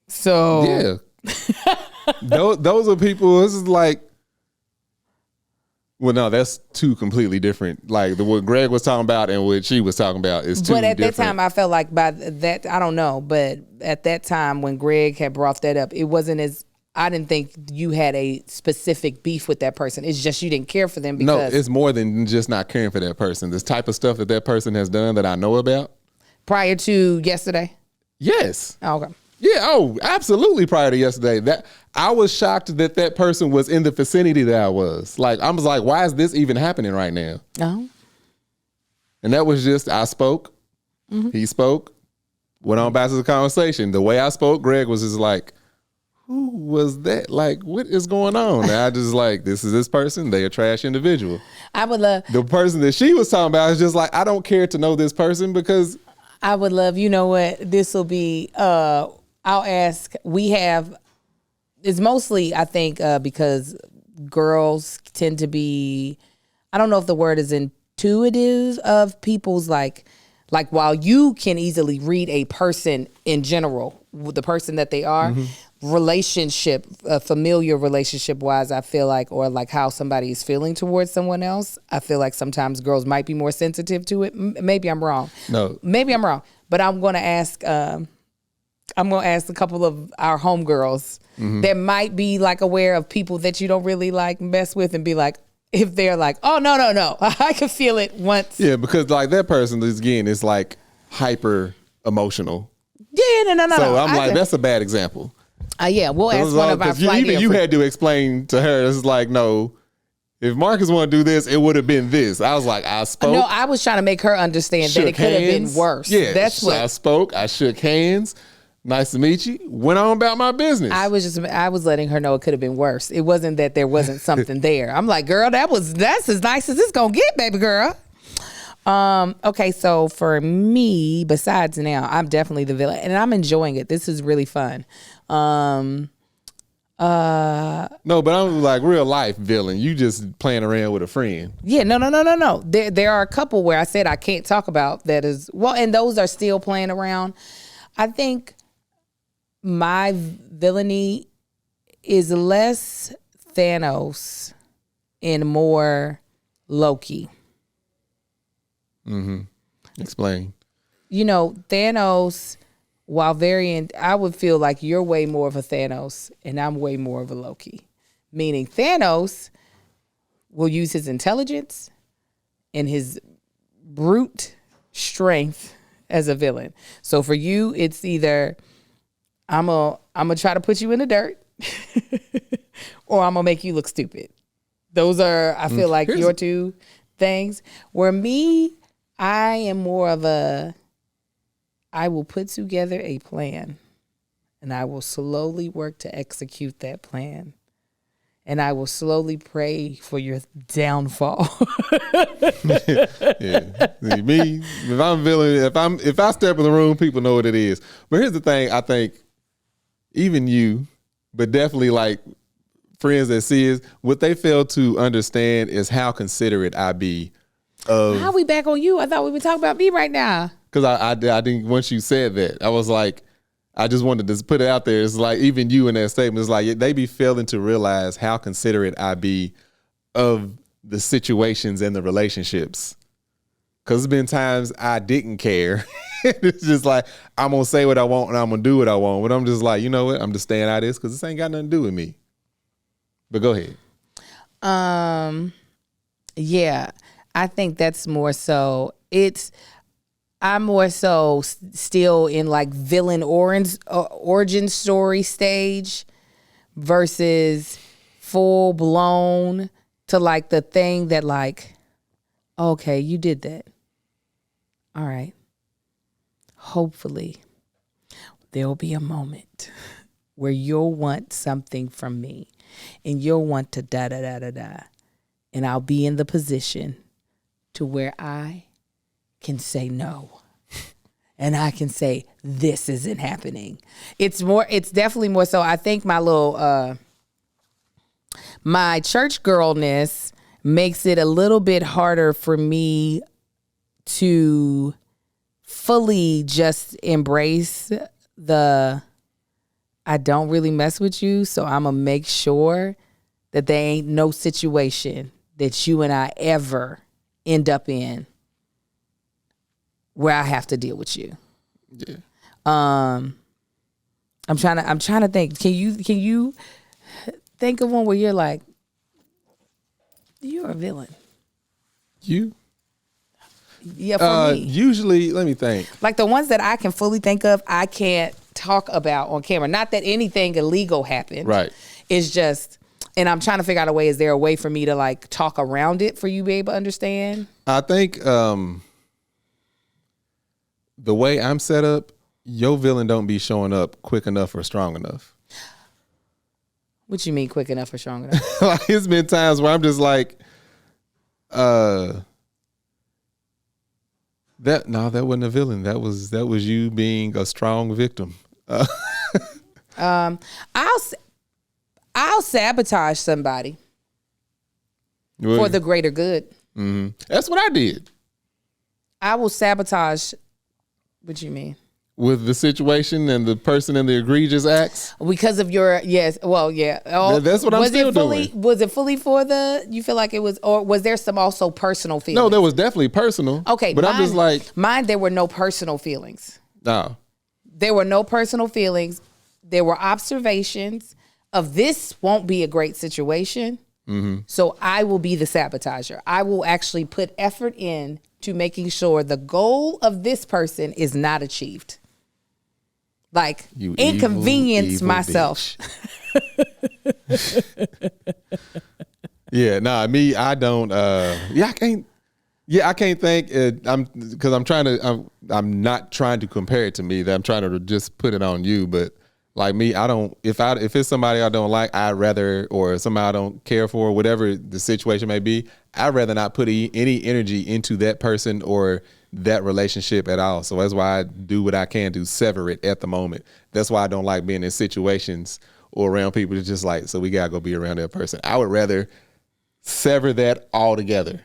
so yeah. those are people. This is like, well, no, that's two completely different. Like what Greg was talking about and what she was talking about is two different. But at that time, I felt like by that, I don't know. But at that time, when Greg had brought that up, it wasn't as. I didn't think you had a specific beef with that person. It's just you didn't care for them because. No, it's more than just not caring for that person. This type of stuff that person has done that I know about. Prior to yesterday? Yes. Oh, okay. Yeah, absolutely prior to yesterday. That I was shocked that person was in the vicinity that I was. Like, I was like, why is this even happening right now? Oh. And that was just, I spoke, he spoke, went on back to the conversation. The way I spoke, Greg was just like, who was that? Like, what is going on? And I just like, this is this person. They a trash individual. I would love. The person that she was talking about is just like, I don't care to know this person because. I would love, you know what, this will be, I'll ask, it's mostly, I think, because girls tend to be, I don't know if the word is intuitive of people's like while you can easily read a person in general, the person that they are, relationship, familiar relationship wise, I feel like, or like how somebody is feeling towards someone else, I feel like sometimes girls might be more sensitive to it. Maybe I'm wrong. No. Maybe I'm wrong. But I'm going to ask a couple of our homegirls that might be like aware of people that you don't really like mess with and be like, if they're like, oh, no. I can feel it once. Yeah, because like that person is, again, is like hyper emotional. Yeah, no. So I'm like, that's a bad example. Yeah, we'll ask one of our flight even you had to explain to her, it's like, no, if Marcus want to do this, it would have been this. I was like, I spoke. No, I was trying to make her understand that it could have been worse. Yeah, that's what I spoke. I shook hands. Nice to meet you. Went on about my business. I was letting her know it could have been worse. It wasn't that there wasn't something there. I'm like, girl, that's as nice as it's gonna get, baby girl. Okay, so for me, besides now, I'm definitely the villain, and I'm enjoying it. This is really fun. No, but I'm like real life villain. You just playing around with a friend. Yeah, no. There are a couple where I said I can't talk about that is and those are still playing around. I think my villainy is less Thanos and more Loki. Mm-hmm. Explain. Thanos, while I would feel like you're way more of a Thanos and I'm way more of a Loki. Meaning Thanos will use his intelligence and his brute strength as a villain. So for you, it's either I'm gonna try to put you in the dirt or I'm gonna make you look stupid. Those are, I feel like, your two things. Where me, I am more of I will put together a plan and I will slowly work to execute that plan. And I will slowly pray for your downfall. Yeah. Me, if I'm villain, if I step in the room, people know what it is. But here's the thing, I think even you, but definitely like friends that see us, what they fail to understand is how considerate I be of. How we back on you? I thought we were talking about me right now. Because I think once you said that, I was like, I just wanted to put it out there. It's like, even you in that statement, it's like they be failing to realize how considerate I be of the situations and the relationships. Because there's been times I didn't care. It's just like, I'm going to say what I want and I'm going to do what I want. But I'm just like, you know what? I'm just staying out of this because this ain't got nothing to do with me. But go ahead. Yeah, I think that's more so. I'm more so still in like villain origin story stage versus full blown to like the thing that like, okay, you did that. All right. Hopefully there'll be a moment where you'll want something from me and you'll want to da-da-da-da-da. And I'll be in the position to where I can say no. And I can say, this isn't happening. It's definitely more so. I think my little, my church girlness makes it a little bit harder for me to fully just embrace I don't really mess with you. So I'm going to make sure that there ain't no situation that you and I ever end up in where I have to deal with you. Yeah. I'm trying to think. Can you think of one where you're like, you're a villain? You? Yeah, for me. Usually, let me think. Like the ones that I can fully think of, I can't talk about on camera. Not that anything illegal happened. Right. It's just, and I'm trying to figure out a way. Is there a way for me to like talk around it for you to be able to understand? I think the way I'm set up, your villain don't be showing up quick enough or strong enough. What you mean quick enough or strong enough? Like, it's been times where I'm just like, that wasn't a villain. That was you being a strong victim. I'll sabotage somebody for the greater good. Mm-hmm. That's what I did. I will sabotage. What you mean? With the situation and the person in the egregious acts? Because of your, yes. Well, yeah. Oh, that's what I'm still doing. Was it fully for you feel like it was, or was there some also personal feelings? No, there was definitely personal. Okay. But I'm just like. Mine, there were no personal feelings. No. There were no personal feelings. There were observations of this won't be a great situation. Mm-hmm. So I will be the sabotager. I will actually put effort in to making sure the goal of this person is not achieved. Like, you inconvenience evil myself. Yeah, nah, me, I don't. I can't. Yeah, I can't think. I'm not trying to compare it to me. That I'm trying to just put it on you. But like me, I don't. If it's somebody I don't like, I'd rather, or somebody I don't care for, whatever the situation may be, I'd rather not put any energy into that person or that relationship at all. So that's why I do what I can to sever it at the moment. That's why I don't like being in situations or around people. It's just like, so we gotta go be around that person. I would rather sever that altogether.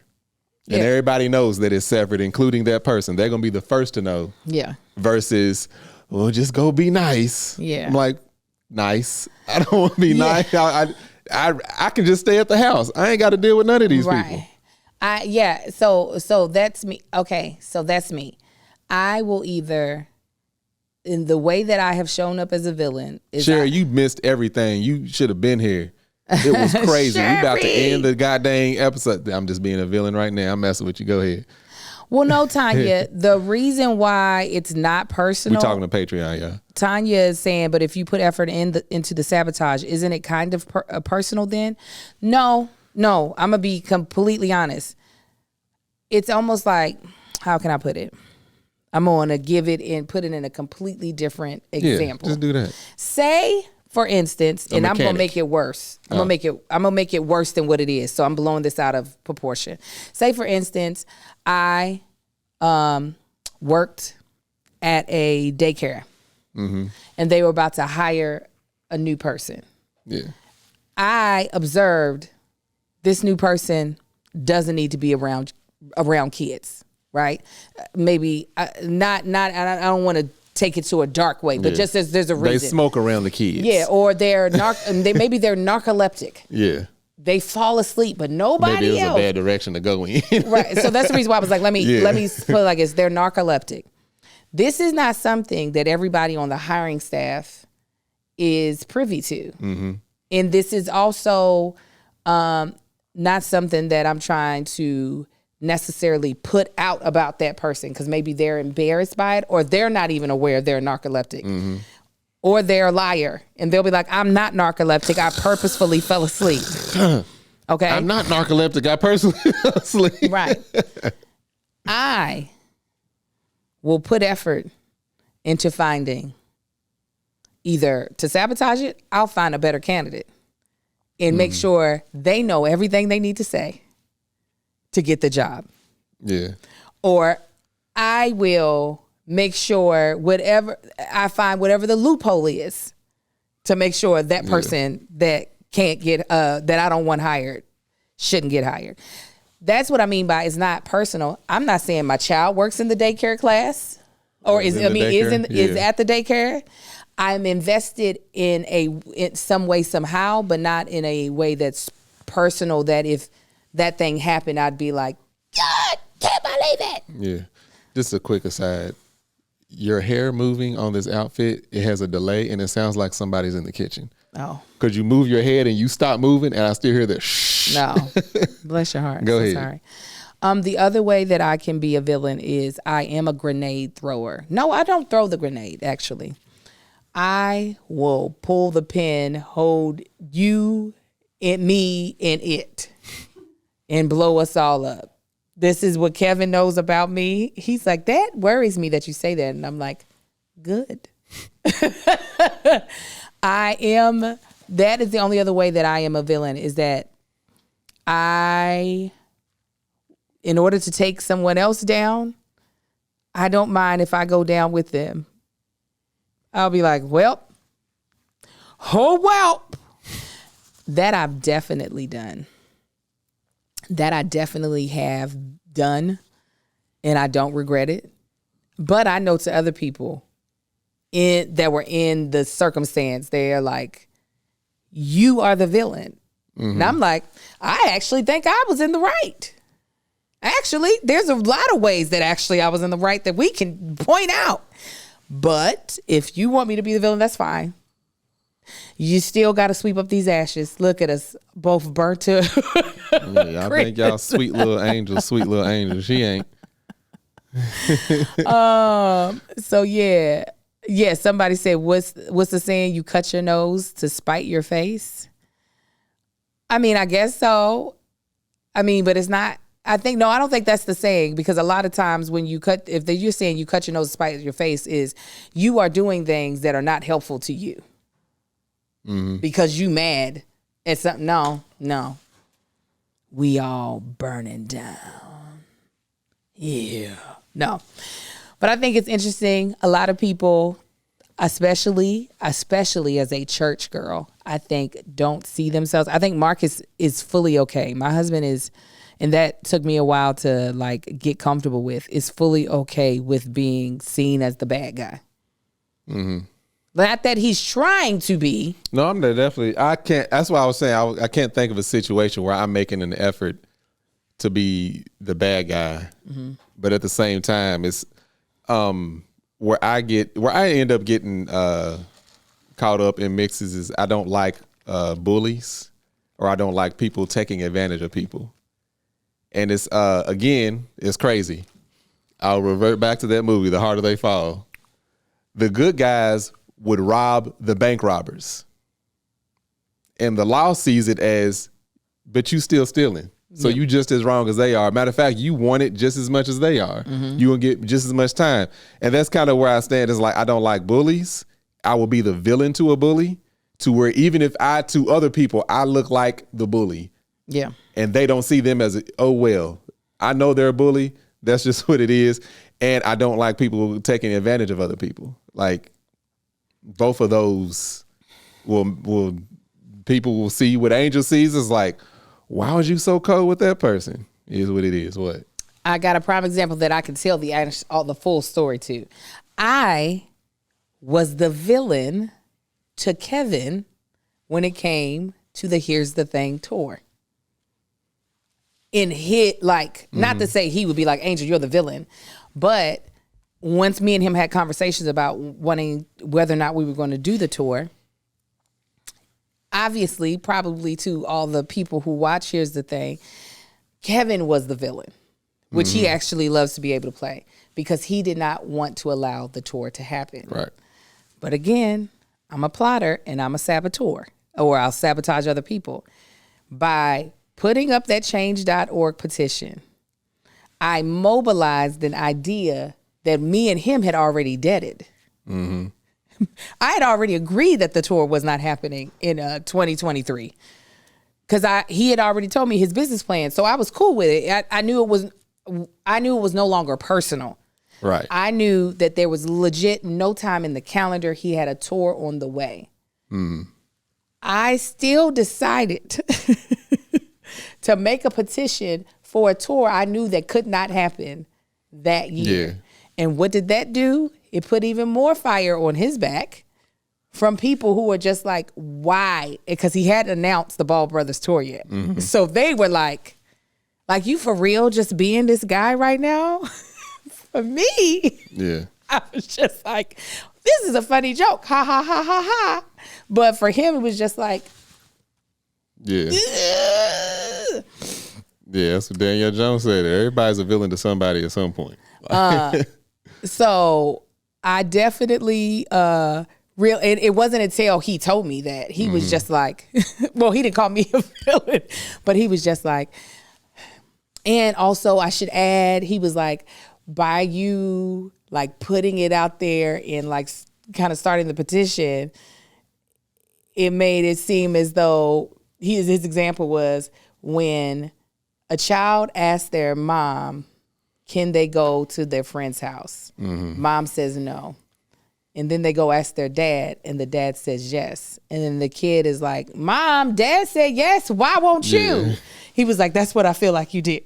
Yeah. And everybody knows that it's severed, including that person. They're gonna be the first to know. Yeah. Versus, well, just go be nice. Yeah. I'm like, nice. I don't want to be nice. I can just stay at the house. I ain't got to deal with none of these people. So that's me. Okay, so that's me. I will either, in the way that I have shown up as a villain, is Sherry, you missed everything. You should have been here. It was crazy. We about to end the goddamn episode. I'm just being a villain right now. I'm messing with you. Go ahead. Well, no, Tanya, the reason why it's not personal. We're talking to Patreon, yeah. Tanya is saying, but if you put effort into the sabotage, isn't it kind of personal then? No, I'm going to be completely honest. It's almost like, how can I put it? I'm going to give it and put it in a completely different example. Yeah, just do that. Say, for instance, and I'm going to make it worse. I'm going to make it worse than what it is. So I'm blowing this out of proportion. Say, for instance, I worked at a daycare, mm-hmm. and they were about to hire a new person. Yeah. I observed this new person doesn't need to be around kids, right? Maybe not. I don't want to take it to a dark way, but just as there's a reason. They smoke around the kids. Yeah, or they're maybe they're narcoleptic. Yeah. They fall asleep, but nobody else. Maybe it was a bad direction to go in. Right. So that's the reason why I was like, let me put it like this. They're narcoleptic. This is not something that everybody on the hiring staff is privy to. Mm-hmm. And this is also not something that I'm trying to necessarily put out about that person, because maybe they're embarrassed by it, or they're not even aware they're narcoleptic. Mm-hmm. Or they're a liar, and they'll be like, I'm not narcoleptic. I purposefully fell asleep. Okay? I'm not narcoleptic. I personally fell asleep. Right. I will put effort into finding, either to sabotage it, I'll find a better candidate and make sure they know everything they need to say to get the job. Yeah. Or I will make sure whatever the loophole is to make sure that person that can't get that I don't want hired shouldn't get hired. That's what I mean by it's not personal. I'm not saying my child works in the daycare class or is at the daycare. I'm invested in some way somehow, but not in a way that's personal, that if that thing happened, I'd be like, God, can't believe it. Yeah. Just a quick aside. Your hair moving on this outfit, it has a delay, and it sounds like somebody's in the kitchen. Oh. Because you move your head and you stop moving, and I still hear the shh. No. Bless your heart. Go ahead. Sorry. The other way that I can be a villain is I am a grenade thrower. No, I don't throw the grenade, actually. I will pull the pin, hold you and me and it, and blow us all up. This is what Kevin knows about me. He's like, that worries me that you say that. And I'm like, good. That is the only other way that I am a villain, is that in order to take someone else down, I don't mind if I go down with them. I'll be like, well. That I've definitely done. That I definitely have done, and I don't regret it. But I know to other people that were in the circumstance, they're like, you are the villain. Mm-hmm. And I'm like, I actually think I was in the right. Actually, there's a lot of ways that actually I was in the right that we can point out. But if you want me to be the villain, that's fine. You still got to sweep up these ashes. Look at us, both burnt to. I think y'all sweet little angels. She ain't. So yeah. Somebody said, what's the saying? You cut your nose to spite your face. I mean, I guess so. I mean, but it's not. I don't think that's the saying, because a lot of times when you're saying you cut your nose to spite your face, is you are doing things that are not helpful to you because you mad at something. No, we all burning down. Yeah, no, but I think it's interesting. A lot of people, especially as a church girl, I think don't see themselves. I think Marcus is fully okay. My husband is. And that took me a while to get comfortable with, is fully okay with being seen as the bad guy. Mm-hmm. Not that he's trying to be. No, I'm there definitely. I can't. That's why I was saying I can't think of a situation where I'm making an effort to be the bad guy, but at the same time, it's where I end up getting caught up in mixes is I don't like bullies, or I don't like people taking advantage of people. And it's, again, it's crazy. I'll revert back to that movie, The Harder They Fall. The good guys would rob the bank robbers. And the law sees it as, but you still stealing. So you just as wrong as they are. Matter of fact, you want it just as much as they are. You will get just as much time. And that's kind of where I stand. Is I don't like bullies. I will be the villain to a bully, to where even if to other people, I look like the bully. Yeah. And they don't see them as, oh, well, I know they're a bully. That's just what it is. And I don't like people taking advantage of other people. Both of those people will see what Angel sees is why was you so cold with that person? Is what it is. What? I got a prime example that I can tell the full story to. I was the villain to Kevin when it came to the Here's the Thing tour. Not to say he would be like, Angel, you're the villain, but once me and him had conversations about wanting whether or not we were going to do the tour, obviously, probably to all the people who watch Here's the Thing, Kevin was the villain, which he actually loves to be able to play, because he did not want to allow the tour to happen. Right. But again, I'm a plotter and I'm a saboteur, or I'll sabotage other people by putting up that change.org petition. I mobilized an idea that me and him had already deaded. I had already agreed that the tour was not happening in 2023, because he had already told me his business plan. So I was cool with it. I knew it was no longer personal. Right. I knew that there was legit no time in the calendar. He had a tour on the way. I still decided to make a petition for a tour I knew that could not happen that year. Yeah. And what did that do? It put even more fire on his back from people who were just like, why? Because he hadn't announced the Ball Brothers tour yet. So they were like, you for real just being this guy right now? For me, yeah, I was just like, this is a funny joke. Ha, ha, ha, ha, ha. But for him, it was just like, yeah. Yeah, that's what Danielle Jones said. Everybody's a villain to somebody at some point. So I definitely it wasn't until he told me that he was just like, well, he didn't call me a villain, but he was just like, and also I should add, he was like, by you putting it out there and kind of starting the petition, it made it seem as though his example was when a child asks their mom, can they go to their friend's house? Mom says no. And then they go ask their dad, and the dad says yes. And then the kid is like, Mom, Dad said yes. Why won't you? Yeah. He was like, that's what I feel like you did.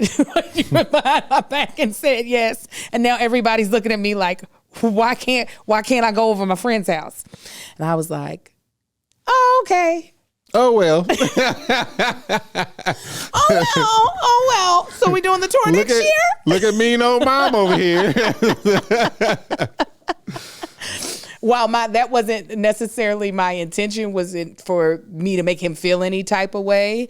You went behind my back and said yes. And now everybody's looking at me like, why can't I go over my friend's house? And I was like, oh, okay. Oh, well. Oh, well. So we doing the tour next year? Look at mean old mom over here. while that wasn't necessarily my intention, wasn't for me to make him feel any type of way.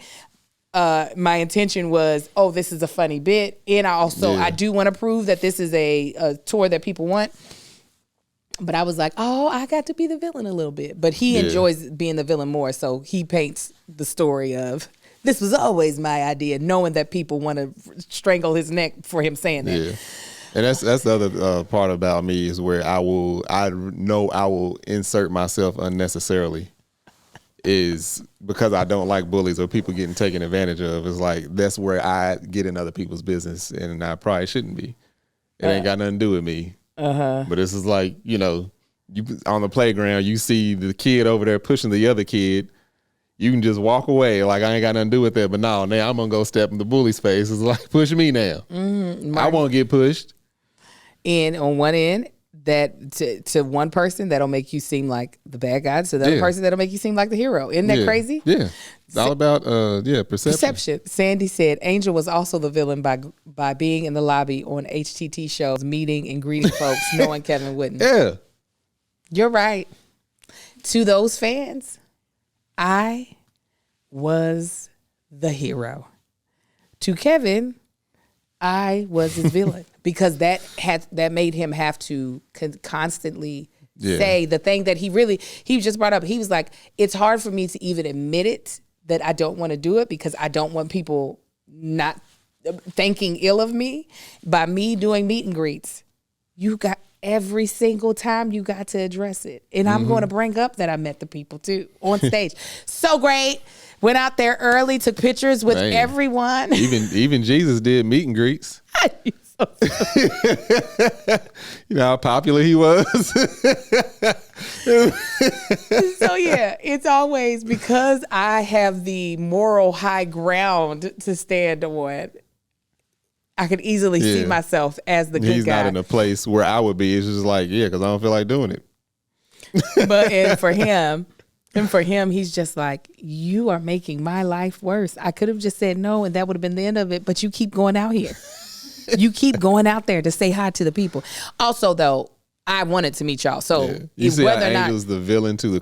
My intention was, this is a funny bit. And I do want to prove that this is a tour that people want. But I was like, I got to be the villain a little bit. But he enjoys being the villain more. So he paints the story of, this was always my idea, knowing that people want to strangle his neck for him saying that. Yeah. And that's the other part about me is where I know I will insert myself unnecessarily, is because I don't like bullies or people getting taken advantage of. It's like, that's where I get in other people's business, and I probably shouldn't be. It ain't got nothing to do with me. But this is like, you on the playground, you see the kid over there pushing the other kid. You can just walk away like I ain't got nothing to do with that. But now I'm going to go step in the bully's face. It's like, push me now. I won't get pushed. And on one end, that to one person, that'll make you seem like the bad guy. To the other person, that'll make you seem like the hero. Isn't that crazy? Yeah. It's all about perception. Sandy said Angel was also the villain by being in the lobby on HTT shows, meeting and greeting folks, knowing Kevin wouldn't. Yeah. You're right. To those fans, I was the hero. To Kevin, I was his villain, because that made him have to constantly say the thing that he just brought up. He was like, it's hard for me to even admit it, that I don't want to do it, because I don't want people not thinking ill of me by me doing meet and greets. You got every single time you got to address it. And I'm going to bring up that I met the people too on stage. So great. Went out there early, took pictures with everyone. Even Jesus did meet and greets. You know how popular he was. So yeah, it's always because I have the moral high ground to stand on. I could easily see myself as the good guy. He's not in a place where I would be. It's just like, because I don't feel like doing it. But for him, he's just like, you are making my life worse. I could have just said no, and that would have been the end of it. But you keep going out here. You keep going out there to say hi to the people. Also, though, I wanted to meet y'all. So you see how Angel's the villain to the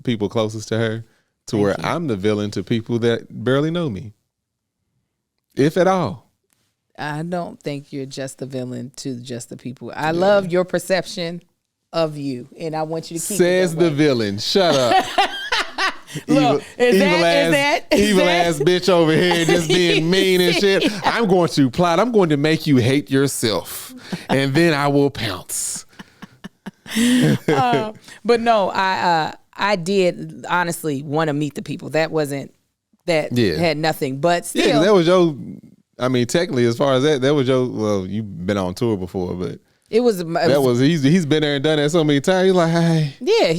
people closest to her, to where I'm the villain to people that barely know me, if at all. I don't think you're just the villain to just the people. I love your perception of you, and I want you to keep Says it that the way. Villain. Shut up. Look, evil ass bitch over here just being mean and shit. I'm going to plot. I'm going to make you hate yourself, and then I will pounce. But no, I did honestly want to meet the people. That had nothing, but still. Yeah, that was your. I mean, technically, as far as that was your. Well, you've been on tour before, but. He's been there and done that so many times. He's like, hey. Yeah,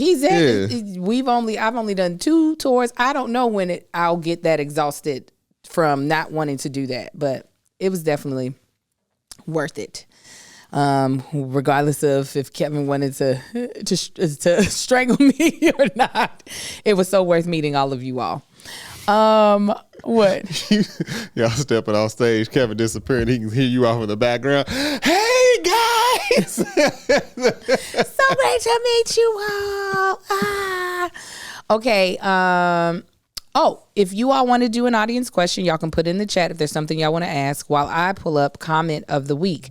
I've only done 2 tours. I don't know when I'll get that exhausted from not wanting to do that, but it was definitely worth it. Regardless of if Kevin wanted to strangle me or not, it was so worth meeting all of you all. What? Y'all stepping off stage, Kevin disappearing. He can hear you off in the background. Hey guys! So great to meet you all. Okay. If you all want to do an audience question, y'all can put it in the chat if there's something y'all want to ask while I pull up comment of the week.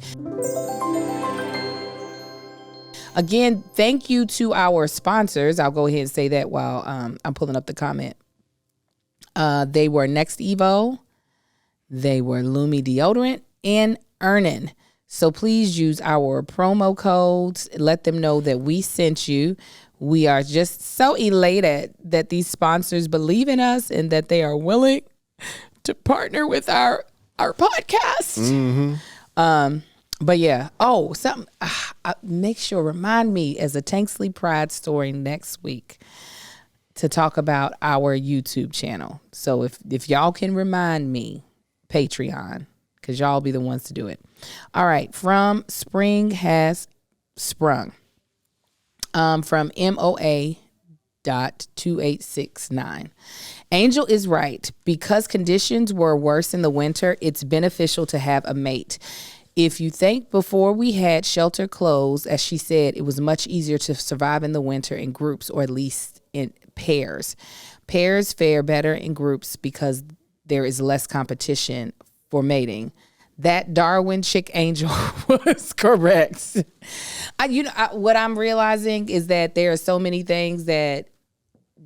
Again, thank you to our sponsors. I'll go ahead and say that while I'm pulling up the comment. They were Next Evo, they were Lumi deodorant, and Earnin. So please use our promo codes. Let them know that we sent you. We are just so elated that these sponsors believe in us and that they are willing to partner with our podcast. Mm-hmm. But yeah. Something. Make sure, remind me as a Tanksley Pride story next week to talk about our YouTube channel. So if y'all can remind me, Patreon, because y'all be the ones to do it. All right, from Spring Has Sprung. From MOA.2869. Angel is right. Because conditions were worse in the winter, it's beneficial to have a mate. If you think before we had shelter closed, as she said, it was much easier to survive in the winter in groups or at least in pairs. Pairs fare better in groups because there is less competition for mating. That Darwin chick angel was correct. What I'm realizing is that there are so many things that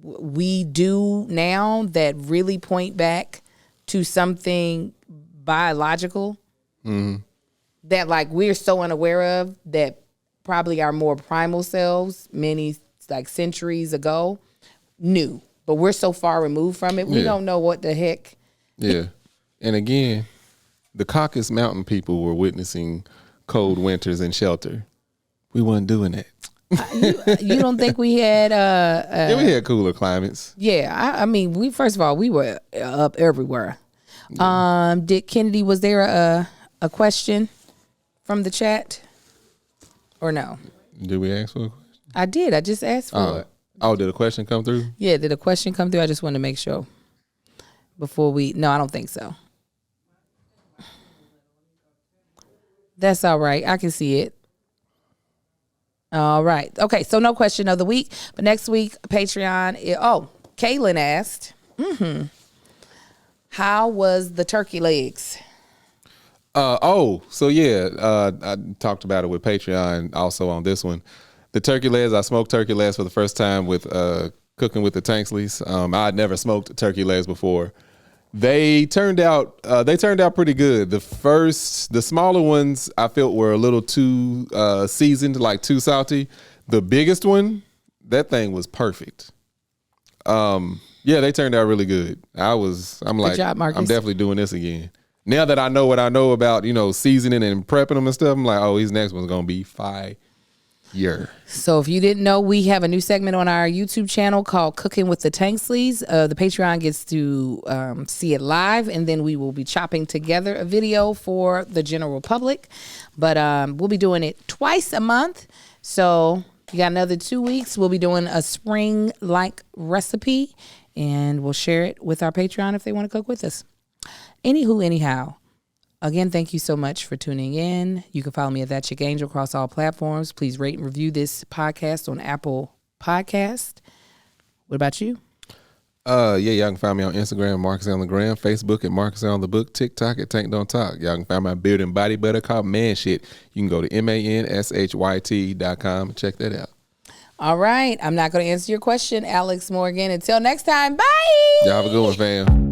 we do now that really point back to something biological. Mm-hmm. That like we're so unaware of that probably our more primal selves many like centuries ago knew, but we're so far removed from it. We don't know what the heck. Yeah. And again, the Caucasus Mountain people were witnessing cold winters in shelter. We weren't doing that. You don't think we had yeah, we had cooler climates. Yeah. I mean, we were up everywhere. Yeah. Dick Kennedy, was there a question from the chat or no? Did we ask for a question? I did. I just asked for it. Oh, did a question come through? Yeah, did a question come through? I just wanted to make sure before no, I don't think so. That's all right. I can see it. All right. Okay, so no question of the week. But next week, Patreon. Kaylin asked, how was the turkey legs? I talked about it with Patreon also on this one. The turkey legs, I smoked turkey legs for the first time with cooking with the Tanksleys. I'd never smoked turkey legs before. They turned out pretty good. The smaller ones I felt were a little too seasoned, like too salty. The biggest one, that thing was perfect. They turned out really good. I'm like, good job, Marcus. I'm definitely doing this again. Now that I know what I know about, seasoning and prepping them and stuff, I'm like, oh, these next one's gonna be fire. So if you didn't know, we have a new segment on our YouTube channel called Cooking with the Tanksleys. The Patreon gets to see it live, and then we will be chopping together a video for the general public. But we'll be doing it twice a month. So you got another 2 weeks. We'll be doing a spring-like recipe, and we'll share it with our Patreon if they want to cook with us. Anyhow. Again, thank you so much for tuning in. You can follow me at That Chick Angel across all platforms. Please rate and review this podcast on Apple Podcast. What about you? Y'all can find me on Instagram, Marcus on the Gram, Facebook at Marcus on the Book, TikTok at Tank Don't Talk. Y'all can find my beard and body butter called Man Shit. You can go to manShyt.com and check that out. All right. I'm not going to answer your question, Alex Morgan. Until next time, bye. Y'all have a good one, fam.